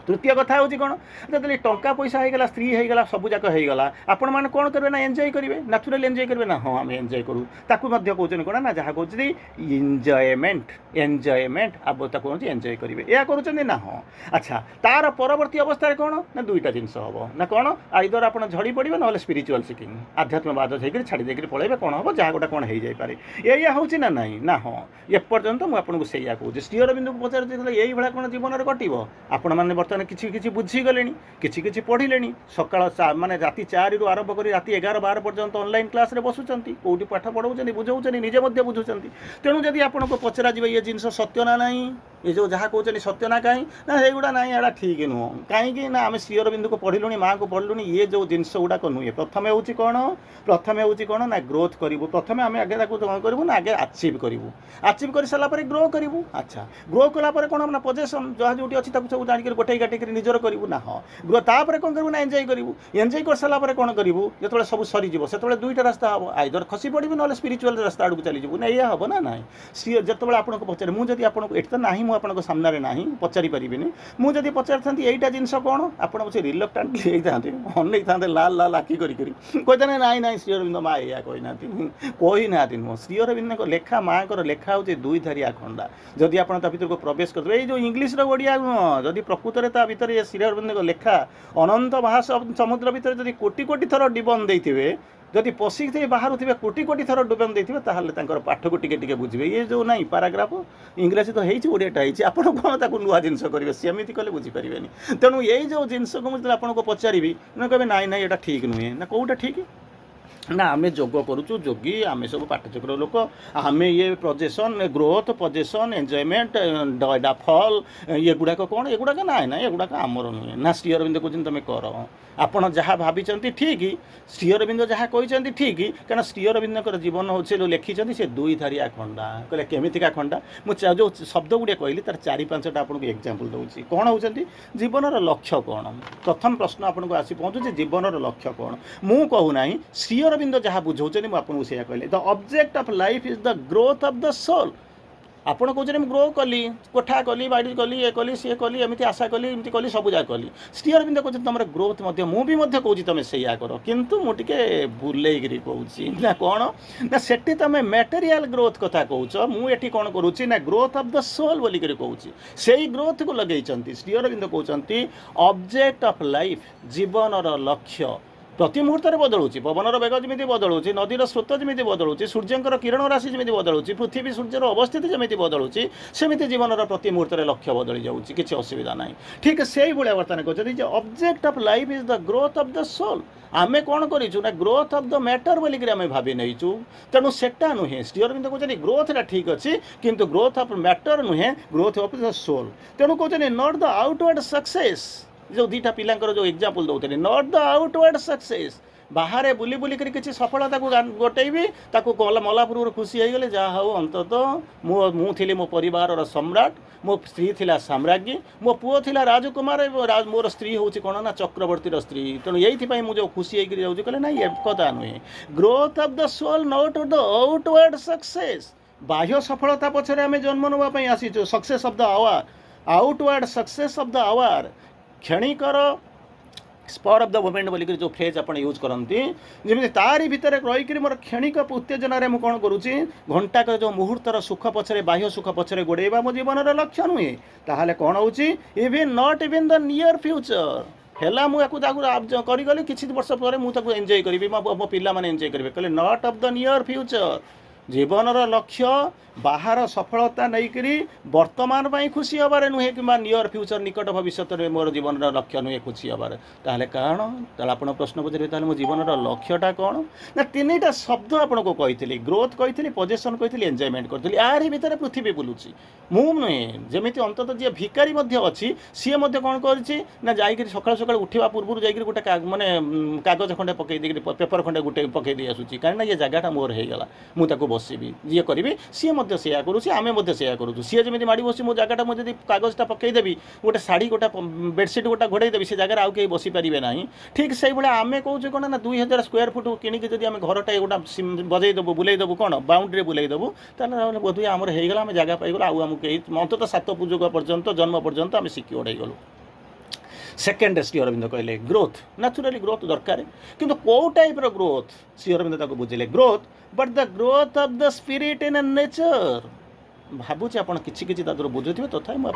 तृतीय कथा हूँ कौन जब टंका पैसा होगला स्त्री होगला सबूक होगला आपण मैंने कौन करेंगे ना एंजॉय करेंगे नेचुरल एंजॉय करेंगे ना हाँ आम एंजॉय करूँ ताकू कहते कौन ना जहाँ कहते एंजॉयमेंट आप कहते एंजॉय करेंगे या करुँच ना हाँ अच्छा तार परवर्ती अवस्था कौन ना दुईटा जिनस हम ना कौन आइदर आप झड़ी पड़े ना स्पिरिचुअल सिकिंग आध्यात्मवाद होकर छाड़ी देकर पलैबे कौन हम जहाँ गोटा कौन हो जाए या हूँ ना नाई ना हाँ एपर्यंत मुझे से कहूँ श्री अरविंद को पचार यही भाया कौन जीवन में कटो आपण मैंने बर्तमान किसी किसी बुझीगले किसी पढ़िले सका माने राति 4 रु आरंभ कर राति 11-12 पर्यंत ऑनलाइन क्लास रे बसुचंती कोठी पाठ पढ़ाउचंती बुझाउचंती निजे मध्य बुझुचंती तेणु जदि आपको पचरा जीव ये जिनस सत्य ना नहीं ये जो जहाँ कहते सत्य ना कहीं ना ये ना यहाँ ठीक नुह कहीं ना आम श्री अरविंद को पढ़िलुनी माँ को पढ़िलुनी ये जो जिनस गुड़ाक नुहे प्रथम हूँ कौन ना ग्रोथ करूँ प्रथम आम आगे कौन करूँ ना आगे आचिव करूँ आचिव कर सारापर ग्रो करूँ अच्छा ग्रो कलापर कौन ना पोजेसन जहाँ जो अच्छी सब जानिक गोटे गाटिक निजर करूँ ना हाँ ग्रो तापर कौन करूँ ना एंजॉय करूँ एंजॉय कर सारापर कौन करूँ जो सब सरीज से दुईटा रास्ता हम आइदर खसी पड़ू ना स्पिरिचुअल रास्ता आड़ को चलीजु ना या हम ना ना सी जो आपको पचारे मुझे आपको ये तो ना मुझे सामने ना पचारि पारि मुझे पचार था यहीटा जिनस कौन आप रिलक्टांटली था अन था लाल लाल आखि कहते नाई ना श्री अरविंद माँ या कही ना नुह श्री अरविंद लेखा माँ को लेखा हूँ दुई धारिया खंडा जदि आप भर को प्रवेश करते ये जो इंग्लीश ओडिया नुह जदि प्रकृत ता भर श्री अरविंद लेखा अनंत महासमुद्र भितर जदि कोटी कोटी थर डिबन देते जदि पशिक थे बाहर थे कोटी कोटी थर डुबन देते पाठ को टिके बुझे ये जो ना पाराग्राफ इंग्राजी तो होडियाटा आप कौन ताक नुआ जिनस करेंगे सेमती कले बुझीपारे तेणु ये जो जिनस को मुझे आपको पचारि ना कहे नाई ना यहाँ ठीक नुहे ना कौटा ठीक ना आम जोग करुचु जोगी आम सब पाठचक्र लोक आम ये प्रोजेसन ग्रोथ पोजेसन एंजॉयमेंट डा फल ये गुड़ाक कौन ये गुड़ाक ना ना ये गुड़ाक आमर नुहे ना श्री अरविंद कहते तुम कर ଆପଣ ଯାହା ଭାବିଛନ୍ତି ଠିକ୍, ଶ୍ରୀ ଅରବିନ୍ଦ ଯାହା କହିଛନ୍ତି ଠିକ୍, କାରଣ ଶ୍ରୀ ଅରବିନ୍ଦଙ୍କର ଜୀବନ ହେଉଛି ଲେଖିଛନ୍ତି ସେ ଦୁଇ ଧାରିଆ ଖଣ୍ଡା। କହିଲେ କେମିତିକା ଖଣ୍ଡା? ମୁଁ ଯେଉଁ ଶବ୍ଦ ଗୁଡ଼ିଏ କହିଲି ତାର 4-5ଟା ଆପଣଙ୍କୁ ଏକ୍ଜାମ୍ପଲ୍ ଦେଉଛି। କ'ଣ ହେଉଛନ୍ତି? ଜୀବନର ଲକ୍ଷ୍ୟ କ'ଣ? ପ୍ରଥମ ପ୍ରଶ୍ନ ଆପଣଙ୍କୁ ଆସି ପହଞ୍ଚୁଛି, ଜୀବନର ଲକ୍ଷ୍ୟ କ'ଣ? ମୁଁ କହୁନାହିଁ, ଶ୍ରୀ ଅରବିନ୍ଦ ଯାହା ବୁଝାଉଛନ୍ତି ମୁଁ ଆପଣଙ୍କୁ ସେଇଆ କହିଲି। The object of life is the growth of the soul. ଆପଣ କହୁଛନ୍ତି ମୁଁ ଗ୍ରୋ କଲି, କୋଠା କଲି, ବାଡ଼ି କଲି, ଏ କଲି, ସିଏ କଲି, ଏମିତି ଆଶା କଲି, ଏମିତି କଲି, ସବୁ ଯାକ କଲି। ଶ୍ରୀ ଅରବିନ୍ଦ କହୁଛନ୍ତି ତୁମର ଗ୍ରୋଥ୍ ମଧ୍ୟ, ମୁଁ ବି ମଧ୍ୟ କହୁଛି ତୁମେ ସେଇଆ କର, କିନ୍ତୁ ମୁଁ ଟିକେ ବୁଲେଇକିରି କହୁଛି। ନା କ'ଣ ନା ସେଠି ତୁମେ ମ୍ୟାଟେରିଆଲ୍ ଗ୍ରୋଥ୍ କଥା କହୁଛ, ମୁଁ ଏଠି କ'ଣ କରୁଛି ନା ଗ୍ରୋଥ୍ ଅଫ୍ ଦ ସୋଲ୍ ବୋଲିକରି କହୁଛି। ସେଇ ଗ୍ରୋଥ୍କୁ ଲଗେଇଛନ୍ତି। ଶ୍ରୀ ଅରବିନ୍ଦ କହୁଛନ୍ତି ଅବଜେକ୍ଟ ଅଫ୍ ଲାଇଫ୍, ଜୀବନର ଲକ୍ଷ୍ୟ ପ୍ରତି ମୁହୂର୍ତ୍ତରେ ବଦଳୁଛି। ପବନର ବେଗ ଯେମିତି ବଦଳୁଛି, ନଦୀର ସ୍ରୋତ ଯେମିତି ବଦଳୁଛି, ସୂର୍ଯ୍ୟଙ୍କର କିରଣ ରାଶି ଯେମିତି ବଦଳୁଛି, ପୃଥିବୀ ସୂର୍ଯ୍ୟର ଅବସ୍ଥିତି ଯେମିତି ବଦଳୁଛି, ସେମିତି ଜୀବନର ପ୍ରତି ମୁହୂର୍ତ୍ତରେ ଲକ୍ଷ୍ୟ ବଦଳି ଯାଉଛି, କିଛି ଅସୁବିଧା ନାହିଁ। ଠିକ୍ ସେଇଭଳିଆ ବର୍ତ୍ତମାନ କହୁଛନ୍ତି ଯେ object of life is the growth of the soul. ଆମେ କ'ଣ କରିଛୁ ନା ଗ୍ରୋଥ୍ ଅଫ୍ ଦ ମ୍ୟାଟର୍ ବୋଲିକରି ଆମେ ଭାବି ନେଇଛୁ, ତେଣୁ ସେଟା ନୁହେଁ। ଶ୍ରୀ ଅରବିନ୍ଦ କହୁଛନ୍ତି ଗ୍ରୋଥ୍ଟା ଠିକ୍ ଅଛି, କିନ୍ତୁ ଗ୍ରୋଥ୍ ଅଫ୍ ମ୍ୟାଟର୍ ନୁହେଁ, ଗ୍ରୋଥ୍ ଅଫ୍ ଦ ସୋଲ୍। ତେଣୁ କହୁଛନ୍ତି ନଟ୍ ଦ ଆଉଟୱାର୍ଡ଼ ସକ୍ସେସ୍। ଯେଉଁ ଦୁଇଟା ପିଲାଙ୍କର ଯେଉଁ ଏକ୍ଜାମ୍ପଲ୍ ଦେଉଥିଲେ, ନଟ୍ ଦ ଆଉଟୱାର୍ଡ଼ ସକ୍ସେସ୍, ବାହାରେ ବୁଲି ବୁଲିକରି କିଛି ସଫଳତାକୁ ଗୋଟେଇବି, ତାକୁ ମଲା ପୂର୍ବରୁ ଖୁସି ହେଇଗଲେ, ଯାହା ହେଉ ଅନ୍ତତଃ ମୁଁ ଥିଲି ମୋ ପରିବାରର ସମ୍ରାଟ, ମୋ ସ୍ତ୍ରୀ ଥିଲା ସାମ୍ରାଜ୍ଞୀ, ମୋ ପୁଅ ଥିଲା ରାଜକୁମାର, ମୋର ସ୍ତ୍ରୀ ହେଉଛି କ'ଣ ନା ଚକ୍ରବର୍ତ୍ତୀର ସ୍ତ୍ରୀ, ତେଣୁ ଏଇଥିପାଇଁ ମୁଁ ଯେଉଁ ଖୁସି ହେଇକରି ଯାଉଛି। କହିଲେ ନାଇଁ, ଏ କଥା ନୁହେଁ। Growth of the soul not the outward success. ବାହ୍ୟ ସଫଳତା ପଛରେ ଆମେ ଜନ୍ମ ନେବା ପାଇଁ ଆସିଛୁ, success of the hour, outward success of the hour, କ୍ଷଣିକର ସ୍ପର୍ ଅଫ୍ ଦ ମୋମେଣ୍ଟ ବୋଲିକରି ଯେଉଁ ଫ୍ରେଜ୍ ଆପଣ ୟୁଜ୍ କରନ୍ତି, ଯେମିତି ତାରି ଭିତରେ ରହିକରି ମୋର କ୍ଷଣିକ ଉତ୍ତେଜନାରେ ମୁଁ କ'ଣ କରୁଛି, ଘଣ୍ଟାକ ଯେଉଁ ମୁହୂର୍ତ୍ତର ସୁଖ ପଛରେ, ବାହ୍ୟ ସୁଖ ପଛରେ ଗୋଡ଼େଇବା ମୋ ଜୀବନର ଲକ୍ଷ୍ୟ ନୁହେଁ। ତାହେଲେ କ'ଣ ହେଉଛି, not even the near future. ହେଲା ମୁଁ ତାକୁ କରିଗଲି, କିଛି ବର୍ଷ ପରେ ମୁଁ ତାକୁ ଏନ୍ଜୟ କରିବି, ମୋ ପିଲାମାନେ ଏନ୍ଜୟ କରିବେ। କହିଲେ not of the near future. ଜୀବନର ଲକ୍ଷ୍ୟ ବାହାର ସଫଳତା ନେଇକରି ବର୍ତ୍ତମାନ ପାଇଁ ଖୁସି ହେବାରେ ନୁହେଁ, କିମ୍ବା ନିୟର୍ ଫ୍ୟୁଚର୍ ନିକଟ ଭବିଷ୍ୟତରେ ମୋର ଜୀବନର ଲକ୍ଷ୍ୟ ନୁହେଁ ଖୁସି ହେବାରେ। ତାହେଲେ କ'ଣ? ତାହେଲେ ଆପଣ ପ୍ରଶ୍ନ ପଚାରିବେ, ତାହେଲେ ମୋ ଜୀବନର ଲକ୍ଷ୍ୟଟା କ'ଣ? ନା 3ଟା ଶବ୍ଦ ଆପଣଙ୍କୁ କହିଥିଲି, ଗ୍ରୋଥ୍ କହିଥିଲି, ପଜେସନ୍ କହିଥିଲି, ଏନ୍ଜୟମେଣ୍ଟ କରିଥିଲି। ଆରି ଭିତରେ ପୃଥିବୀ ବୁଲୁଛି, ମୁଁ ନୁହେଁ। ଯେମିତି ଅନ୍ତତଃ ଯିଏ ଭିକାରୀ ମଧ୍ୟ ଅଛି, ସିଏ ମଧ୍ୟ କ'ଣ କରିଛି ନା ଯାଇକରି ସକାଳୁ ସକାଳୁ ଉଠିବା ପୂର୍ବରୁ ଯାଇକରି ଗୋଟେ ମାନେ କାଗଜ ଖଣ୍ଡେ ପକାଇ ଦେଇକରି, ପେପର ଖଣ୍ଡେ ଗୋଟେ ପକାଇ ଦେଇ ଆସୁଛି, କାହିଁକିନା ଏ ଜାଗାଟା ମୋର ହେଇଗଲା, ମୁଁ ତାକୁ ବସିବି, ଯିଏ କରିବି ସିଏ ମଧ୍ୟ ସେଇଆ କରୁଛି, ଆମେ ମଧ୍ୟ ସେଇଆ କରୁଛୁ। ସିଏ ଯେମିତି ମାଡ଼ି ବସି ମୋ ଜାଗାଟା ମୁଁ ଯଦି କାଗଜଟା ପକାଇଦେବି, ଗୋଟେ ଶାଢ଼ୀ ଗୋଟେ ବେଡ଼ସିଟ୍ ଗୋଟେ ଘୋଡ଼େଇ ଦେବି, ସେ ଜାଗାରେ ଆଉ କେହି ବସିପାରିବେ ନାହିଁ। ଠିକ୍ ସେଇଭଳିଆ ଆମେ କହୁଛୁ କ'ଣ ନା 2000 ସ୍କୋୟାର ଫୁଟ କିଣିକି ଯଦି ଆମେ ଘରଟା ଗୋଟେ ବଜେଇ ଦେବୁ, ବୁଲେଇ ଦେବୁ, କ'ଣ ବାଉଣ୍ଡ୍ରିରେ ବୁଲେଇ ଦେବୁ, ତାହେଲେ ବୋଧହୁଏ ଆମର ହେଇଗଲା, ଆମେ ଜାଗା ପାଇଗଲୁ, ଆଉ ଆମକୁ କେହି ଅନ୍ତତଃ 7 ଯୁଗ ପର୍ଯ୍ୟନ୍ତ, ଜନ୍ମ ପର୍ଯ୍ୟନ୍ତ ଆମେ ସିକ୍ୟୁର୍ଡ ହେଇଗଲୁ। ସେକେଣ୍ଡ ଶ୍ରୀ ଅରବିନ୍ଦ କହିଲେ ଗ୍ରୋଥ୍, ନ୍ୟାଚୁରାଲି ଗ୍ରୋଥ୍ ଦରକାର, କିନ୍ତୁ କେଉଁ ଟାଇପ୍ର ଗ୍ରୋଥ୍? ଶ୍ରୀ ଅରବିନ୍ଦ ତାକୁ ବୁଝିଲେ growth but the growth of the spirit in nature. ଭାବୁଛି ଆପଣ କିଛି କିଛି ତା ଦେହରୁ ବୁଝୁଥିବେ, ତଥାପି ମୁଁ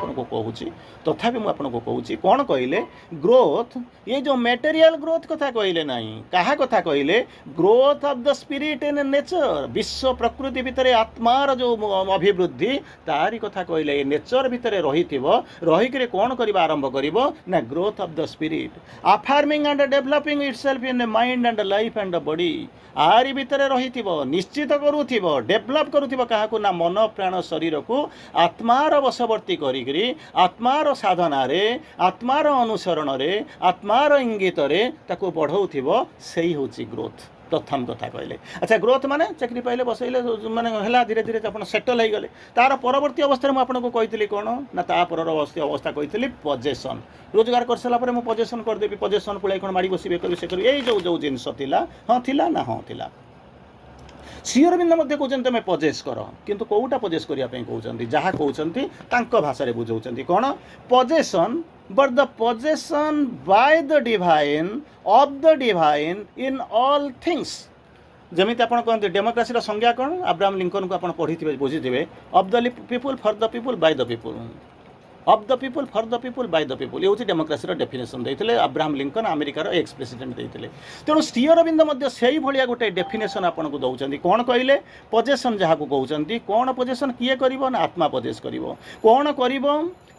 ଆପଣଙ୍କୁ କହୁଛି କ'ଣ କହିଲେ? ଗ୍ରୋଥ୍, ଏ ଯେଉଁ ମ୍ୟାଟେରିଆଲ୍ ଗ୍ରୋଥ୍ କଥା କହିଲେ ନାହିଁ, କାହା କଥା କହିଲେ? Growth of the spirit in nature, ବିଶ୍ୱ ପ୍ରକୃତି ଭିତରେ ଆତ୍ମାର ଯେଉଁ ଅଭିବୃଦ୍ଧି, ତାରି କଥା କହିଲେ। ଏ ନେଚର୍ ଭିତରେ ରହିକରି କ'ଣ କରିବା ଆରମ୍ଭ କରିବ ନା growth of the spirit, affirming and developing itself in mind and life and body. ଆରି ଭିତରେ ରହିଥିବ, ନିଶ୍ଚିତ କରୁଥିବ, ଡେଭଲପ୍ କରୁଥିବ କାହାକୁ ନା ମନ ପ୍ରାଣ ଶରୀରକୁ ଆତ୍ମାର ବଶବର୍ତ୍ତୀ କରିକିରି, ଆତ୍ମାର ସାଧନାରେ, ଆତ୍ମାର ଅନୁସରଣରେ, ଆତ୍ମାର ଇଙ୍ଗିତରେ ତାକୁ ବଢ଼ଉଥିବ, ସେଇ ହେଉଛି ଗ୍ରୋଥ୍। ପ୍ରଥମ କଥା କହିଲେ। ଆଚ୍ଛା, ଗ୍ରୋଥ୍ ମାନେ ଚାକିରି ପାଇଲେ, ବସେଇଲେ, ମାନେ ହେଲା, ଧୀରେ ଧୀରେ ଆପଣ ସେଟଲ୍ ହେଇଗଲେ। ତାର ପରବର୍ତ୍ତୀ ଅବସ୍ଥାରେ ମୁଁ ଆପଣଙ୍କୁ କହିଥିଲି କ'ଣ ନା ତା ପରବର୍ତ୍ତୀ ଅବସ୍ଥା କହିଥିଲି ପଜେସନ୍। ରୋଜଗାର କରିସାରିଲା ପରେ ମୁଁ ପଜେସନ୍ କରିଦେବି, ପଜେସନ୍ ପୁଳାଇ କ'ଣ ମାଡ଼ି ବସିବେ, କରିବି, ସେ କରିବି, ଏଇ ଯେଉଁ ଜିନିଷ ଥିଲା, ହଁ ଥିଲା ନା ହଁ ଥିଲା। ଶ୍ରୀ ଅରବିନ୍ଦ ମଧ୍ୟ କହୁଛନ୍ତି ତୁମେ ପଜେସ୍ କର, କିନ୍ତୁ କେଉଁଟା ପଜେସ୍ କରିବା ପାଇଁ କହୁଛନ୍ତି? ଯାହା କହୁଛନ୍ତି ତାଙ୍କ ଭାଷାରେ ବୁଝାଉଛନ୍ତି କ'ଣ? Possession but the possession by the divine of the divine in all things। ଯେମିତି ଆପଣ କହନ୍ତି ଡେମୋକ୍ରାସିର ସଂଜ୍ଞା କ'ଣ? ଆବ୍ରାହମ ଲିଙ୍କନକୁ ଆପଣ ପଢ଼ିଥିବେ, ବୁଝିଥିବେ, of the people, for the people, by the people. Of the people, for the people, by the people, ଏ ହେଉଛି ଡେମୋକ୍ରାସିର ଡେଫିନେସନ୍ ଦେଇଥିଲେ ଆବ୍ରାହମ ଲିଙ୍କନ, ଆମେରିକାର ଏକ୍ସ ପ୍ରେସିଡେଣ୍ଟ ଦେଇଥିଲେ। ତେଣୁ ଶ୍ରୀ ଅରବିନ୍ଦ ମଧ୍ୟ ସେଇଭଳିଆ ଗୋଟେ ଡେଫିନେସନ୍ ଆପଣଙ୍କୁ ଦେଉଛନ୍ତି। କ'ଣ କହିଲେ? ପଜେସନ୍ ଯାହାକୁ କହୁଛନ୍ତି, କ'ଣ ପଜେସନ୍ କିଏ କରିବ ନା ଆତ୍ମା ପଜେସ୍ କରିବ। କ'ଣ କରିବ?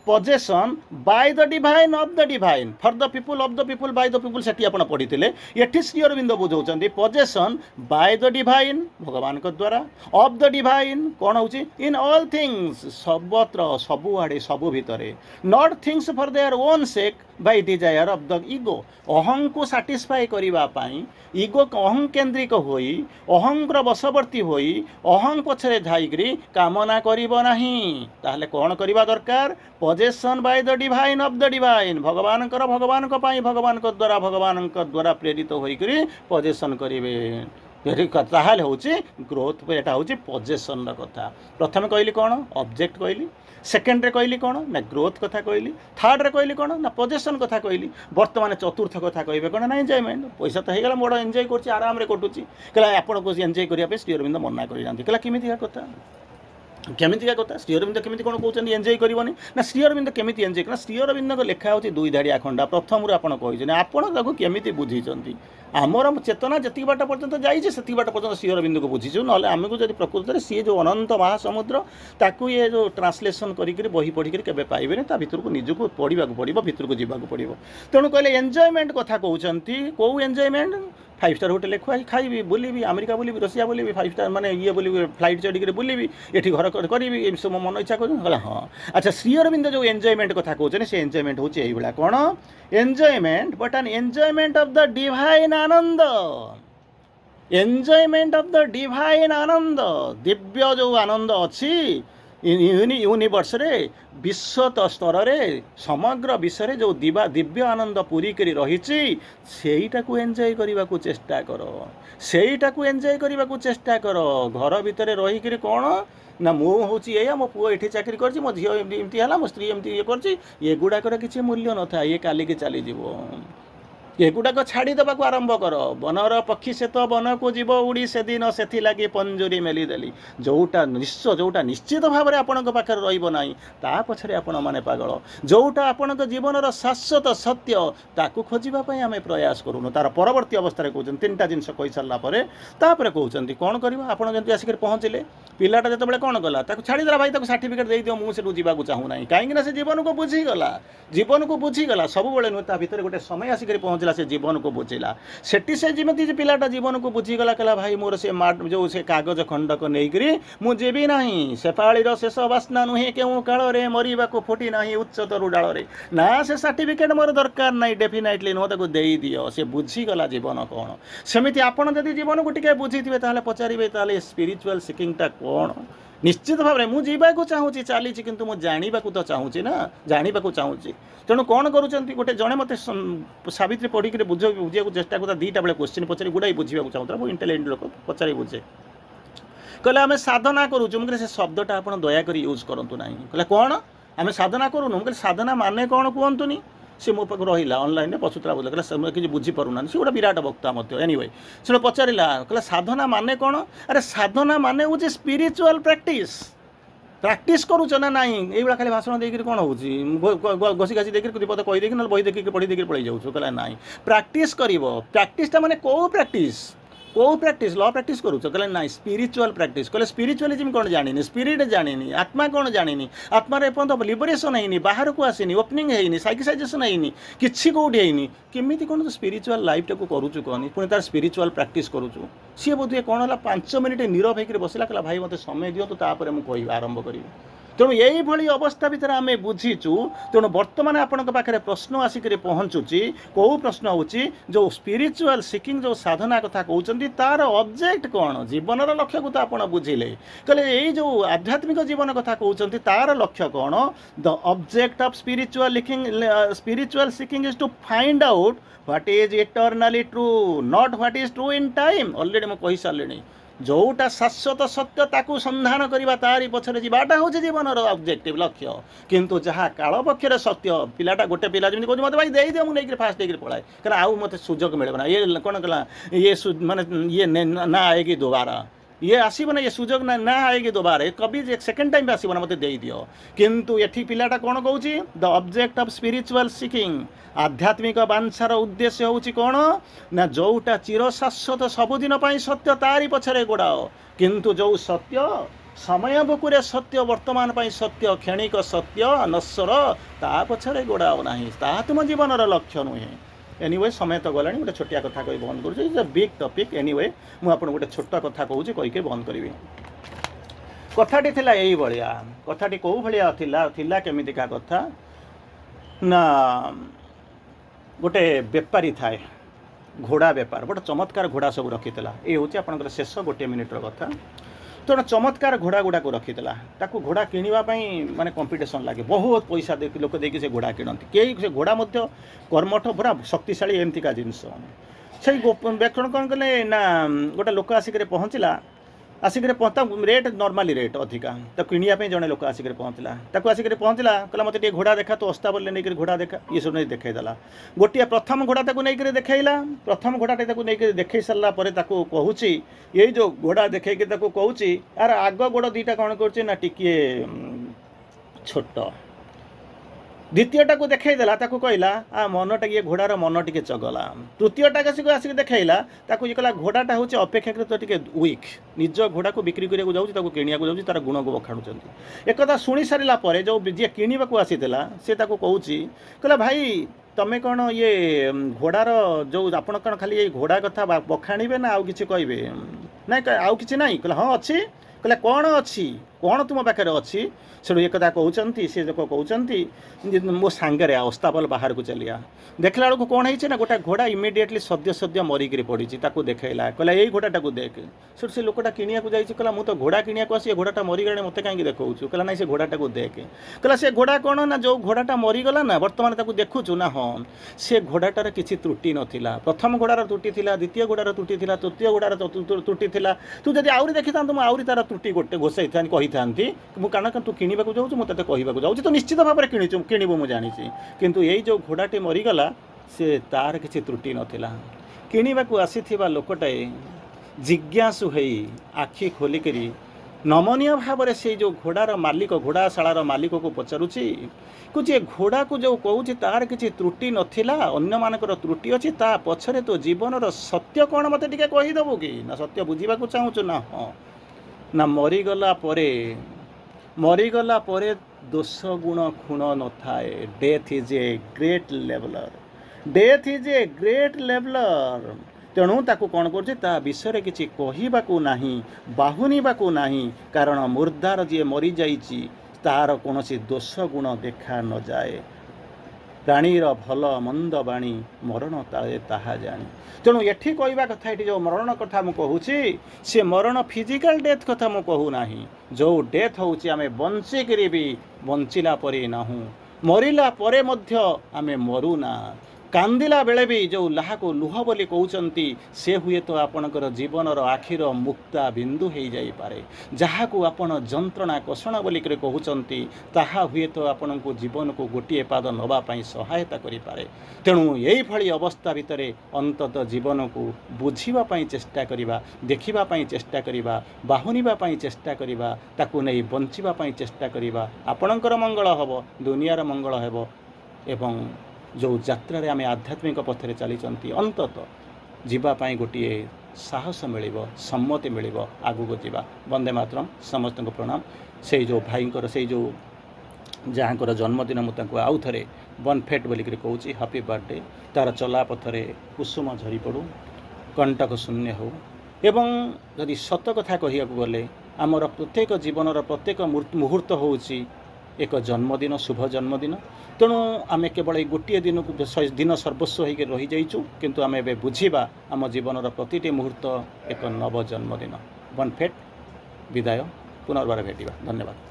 possession by the divine of the divine, for the people of the people by the people सेठी आपण पढ़ी एठी Shri Arvind बुझाउछन्ती possession by the divine भगवान को द्वारा of the divine कौन होची in all things सर्वत्र सबुआड़े सबु भितरे not things for their own sake by desire of the ego अहं को satisfy करिवा पाई ईगो अहं केन्द्रिक होई अहंग्र वशवर्ती होई अहं पछरे धाइग्री कामना करिबो नाही ताहले कोन करिबा दरकार possession by the divine of the divine भगवान को पाई भगवान को द्वारा प्रेरित होई करी possession करिवे ताहले होची ग्रोथ एटा होची possession र कथा प्रथम कहली कोन ऑब्जेक्ट कहली सेकेंड रे कहली कोन ना ग्रोथ कथा कहली थर्ड रे कहली कोन ना पोजेशन कथा कहली वर्तमान चतुर्थ कथा कहबे कोन ना एंजॉयमेंट पैसा तो हेगला मोड़ एंजॉय करछि आराम रे कटुछि कहला आपण को एंजॉय करिया पे श्री अरविंद मना करि जानती कहला केमिति कथा केमितिका कथा श्री अरविंद केमिति कोन कहउछन एंजॉय करिवनी ना श्री अरविंद केमिति एंजॉय करना श्री अरविंद को लेखा होछि दुई धाड़िया खंडा प्रथम रु आपण कहिछन आपण ताको केमिति बुझिचंती आमर चेतना जी बाट पर्यंत जाती बाट पर्यंत श्री अरविंद को बुझीचु ना आमको जब प्रकृत में सी जो अनंत महासमुद्र ताकू ये जो ट्रांसलेसन करी बही पढ़ी के पाइबे ता भितर को निजक पढ़ा पड़ो भितर को जावाक पड़ो तेणु कहले एंजॉयमेंट कथा कहते कौ एंजॉयमेंट 5 स्टार होटेल खुआई खाइबी बुलबी अमेरिका बुलबी रशिया बुलबी 5 स्टार माने ये बुलबी फ्लाइट चढ़ी बुलबी ये घर करी सब मन इच्छा कर हाँ अच्छा श्री अरविंद जो एंजॉयमेंट कथा कहते से एंजॉयमेंट हूँ ये कौन enjoyment but an enjoyment of the divine ananda enjoyment of the divine ananda दिव्य जो आनंद अच्छी यूनिवर्स रे विश्व स्तर रे समग्र विश्व रे जो दिव्य आनंद पूरी करी रही सेटा को एंजॉय करने को चेष्टा कर सेटा को एंजॉय करने को चेष्टा कर घर भितर रही कौन ना मु हूँ या मो पुओ ये चाकरी कर मो झील एमती है मो स्त्री एमती ये करगुड़ाकर किसी मूल्य न था ये काली की चलीज एगुड़ाक छाड़ीदेवा को आरंभ कर बनर पक्षी से तो वन को जीव उड़ी से दिन से लगे पंजुरी मेलीदेली जोटा निश्चित भाव में आपण पाखे रहा ता पछरे आपण मैंने पागल जोटा आपण जीवन शाश्वत सत्य ताकू खोजापी आम प्रयास करूँ तार परवर्ती अवस्था कहते 3टा जिनस कही सारापर कहते कौन कर आपड़ी आसिक पहुँचले पिलाटा जो कौन गला छाड़ीदेला भाई सर्टिफिकेट दे दियो मुझे जावाक चाहूना कहीं जीवन को बुझीगला सब नुह भितर गोटे समय आसिक पहुँचला से जीवन को बुझेला सेठी से जमी पिलाटा जीवन को बुझीगला कहला भाई मोर से जो से कागज खंडक नहीं मुझे नहीं से पाळीर शेष बास्ना नुहे क्यों काल रे मरिबा को फुटी नहीं उच्चतर डाल रे ना से सर्टिफिकेट मोर दरकार नहीं डेफिनेटली नुह ताको देई दियो से बुझीगला जीवन कौन सेमिति आपण जदि जीवन को टिके बुझीथिबे ताले पचारिबे ताले स्पिरिचुअल सिकिंगटा कौन निश्चित भाव में मुझे जावाक चाहूँगी चली किंतु मुझे जानवाक तो चाहूँगी ना जानवाक चाहूँगी तेणु कौन करुँच गोटे जड़े मत सावित्री पढ़ी बुझा चेष्टा करता 2टा बेले क्वेश्चन पचारि गुड़ाई बुझा चाहूँगा बहुत इंटेलिजेंट लोक पचारि बुझे कहले आम साधना करुँ मुझे से शब्दटा आप दयाक यूज करूँ ना कहले कौन आम साधना करूँ कहले साधना माने कौन कहतुनी सी मो पाक रहा ऑनलाइन पचुतला बोला कहला कि बुझीपारूना सी गोटे विराट वक्ता एनीवे से पचारा कहला साधना माने कौन अरे साधना माने हूँ स्पिरिचुअल प्रैक्टिस करूच ना नाई ये खाली भाषण देकर कौन हो घसी घासी देखिए दीपद कहीदे ना बही देखिए पढ़ी देखिए पड़े जाऊँ कहला नाई प्रैक्टिस प्रैक्टिसटा माने कौ प्रैक्टिस लॉ प्रैक्टिस करूच कहले ना स्पिरिचुअल प्रैक्टिस कहले स्पिरिचुअलिज्म कौन जानी स्पिरिट जानी आत्मा कौन जानी आत्मार एपर्यंत लिबरेशन है बाहर को आसनी ओपनिंग है साइकिसाइजेसन है किसी कौटी है केमी कौन स्पिरिचुअल लाइफ टाक करुचु कहनी पुणी तार स्पिरिचुअल प्रैक्टिस करुचु सी बोधे कौन है 5 मिनिट नीरव होकर बसला कहला भाई मत समय दियो तापर मुझे आरंभ करी तेणु यही अवस्था भितर आम बुझीचु तेणु बर्तमान आपण पाखे प्रश्न आसिक पहुँचुची कौ प्रश्न होची जो स्पिरिचुअल सिकिंग जो साधना कथा कहते तार ऑब्जेक्ट कौन जीवन लक्ष्य को तो आप बुझिले कहले यही जो आध्यात्मिक जीवन कथा कहते तार लक्ष्य कौन the object of spiritual seeking is to find out what is eternally true not what is true in time already मुझे कही सारे जोटा शाश्वत सत्य ताकू संधान करवा तारी पछरे जीवाटा हूँ जीवन ऑब्जेक्टिव लक्ष्य किंतु जहाँ काल पक्षर सत्य पिलाटा गोटे पिला जमी कहूँ मत भाई दे दियो मुझे फास्ट देकर पढ़ाए कहना आउ मत सुजोग मिलना ये कौन कहला ये माने ये ना आएगी दोबारा ये आसब ना ये सुजोग ना आएगी दोबारा कभी एक सेकेंड टाइम आसब ना मत दे दियो किंतु ये पिलाटा कौन कहूँ the object of spiritual seeking आध्यात्मिक बांछार उद्देश्य हूँ कौन ना जोटा चिर शाश्वत सबुदिन सत्य तारी पछरे गोड़ाओ किंतु जो सत्य समय बुकुरे सत्य वर्तमान पाई सत्य क्षणिक सत्य नश्वर ता पछरे गोड़ाओ नाही ता तुम जीवनर लक्ष्य नुहे एनीवे समय तो गलानी गोटे छोटिया कथा कही बंद करुँ is a big topic anyway मुझे गोटे छोट कथा कहूँ कहीकि बंद करी कथाटी थिला यही भलिया कथाटी कौ भलिया थिला केमितिका कथा ना गोटे बेपारी थाए घोड़ा बेपार गोटे चमत्कार घोड़ा सब रखीला ये हूँ आपंकर शेष गोटे मिनिट्र कथा तो चमत्कार घोड़ा गुड़ा को रखीला ताकू घोड़ा किणवाई माने कंपिटिशन लगे बहुत पैसा दे लोक देकी से घोड़ा किणती कई से घोड़ा कर्मठ पूरा शक्तिशाली एमतीका जिनस से व्याकरण कौन कले ना गोटे लोक आसिक पहुँचला आसिक रेट नॉर्मली रेट अधिका तो किणवाई जड़े लोक आसिक पहुँचला आसिक पहुँचला कहला मत घोड़ा देखा तो अस्ता बोले नहीं घोड़ा देखा ये सब नहीं देखईदेला गोटे प्रथम घोड़ा नहीं देखला प्रथम घोड़ाटे नहीं देख सारा कहूँ ये जो घोड़ा देखे कहूँ यार आग गोड़ दीटा कौन कर टिके छोट द्वितीयटा को देखईदेला कहला आ मनटा ये घोड़ार मन टे चगला तृतीयटा आसिक देखला ये कहला घोड़ाटा हूँ अपेक्षाकृत टे वीक निज घोड़ा को बिक्री करने जाऊँगी किणा जाऊँगी तार गुण को बखाणुंट एक शुणी सारा जो जी किणवा आसी सी कहूँ कहला भाई तमें कौन ये घोड़ार जो आपण कौन खाली ये घोड़ा कथा बखाणीबे ना आउ किछि कहबे ना आउ किछि नाही कहला हाँ अच्छी कहला कौन अच्छी कौन तुम पाखे अच्छी से एक कथा कहते सी जो कहते मो सांगे अस्ताबल बाहर को चलिया देखला बेलू कौन है ना गोटे घोड़ा इमिडिएटली सद्य सद्य मरिक पड़ी देखला कहला यही घोड़ा को देख से लोकटा किणिया कहला मुझे घोड़ा किणिया आसी घोड़ा मरीगला मत कहीं देखा कहला ना से घोड़ा को देख कहला से घोड़ा कौन ना जो घोड़ा मरीगला ना बर्तमान देखुचु ना हाँ से घोड़ाटार किसी त्रुटि नाला प्रथम घोड़ार त्रुटि था द्वितीय घोड़ार त्रुटि था तृतीय घोड़ार त्रुटि था तू जब आउरी देखी था मुझे आउरी तार त्रुटि गोटे घोषाई था कही था कारण तू किणवाक जाऊँ मुझे कहवाक जाऊँ तो निश्चित भाव में किणव मुझे जानी किंतु यही जो घोड़ाटे मरीगला से तार किसी त्रुटि नाला किणवाक आसीथिबा लोकटाए जिज्ञासु है आखि खोलिकी नमनीय भाव में से जो घोड़ार मालिक घोड़ाशालार मालिक को पचारुची कुछ घोड़ा को जो कहूँ तार किसी त्रुटि नाला अन्य मानकर त्रुटि अच्छी ता पछरे तो जीवनर सत्य कौन मत टे कहीदेबू कि ना सत्य बुझा चाहूँ ना हाँ ना मरीगला दोष गुण खुण न थाए death is a great leveller तेणु ताकू कौन कर विषय किसी कहवाकू नहीं बाहुनिबाकू नहीं कारण मुर्दार जी मरी जाइए तार कौन दोष गुण देखा न जाए प्राणीर भल मंद बाणी मरण ताए ताहा जानी तेणु एठी कहवा कथा ये जो मरण कथा मुझे कहूँ सी मरण फिजिकल डेथ कथा मुझे कहूना जो डेथ हूँ आम बंचिक भी बंचिला परे नाहूँ मरिला परे मध्य आमे मरुना कांदिला बेले भी जो लाहा को लुह बोली कहते से हुए तो आपणकर जीवनर आखिर मुक्ता बिंदु हो जाई पारे जहाँ को आपण जंत्रणा कषण बोलिक कहते ताहा हुए तो आपण को जीवन को गोटे पाद नवापाई सहायता करें तेणु यही भली अवस्था भितर अंतत जीवन को बुझापी चेष्टा करवा देखापी चेष्टा करवा बाहुनिबापी चेष्टा करवा ताकू नहीं बंचापी चेष्टा करवा आपणकर मंगल हम दुनियार मंगल हेब एवं जो यात्रा आम आध्यात्मिक पथरे चली अंतत जीवाई गोटे साहस मिल सम्मति मिल आगू को जीवा वंदे मातरम समस्त प्रणाम से जो भाईंकर से जो जहाँकर जन्मदिन मुझे आउ थे बनफेट बोलिक कहूँ हैप्पी बर्थडे तार चला पथरे कुसुम झरी पड़ू कंटक शून्य हो एवं जदि सत कथा कहिया गले आमर प्रत्येक जीवनर प्रत्येक मुहूर्त हूँ एक जन्मदिन शुभ जन्मदिन तेणु आम केवल गोटे दिन को दिन सर्वस्व होकर रही जाइचु किंतु आम ए बुझा आम जीवनर प्रतिटी मुहूर्त एक नव जन्मदिन बनफेट विदाय पुनर्बार भेटिबा धन्यवाद।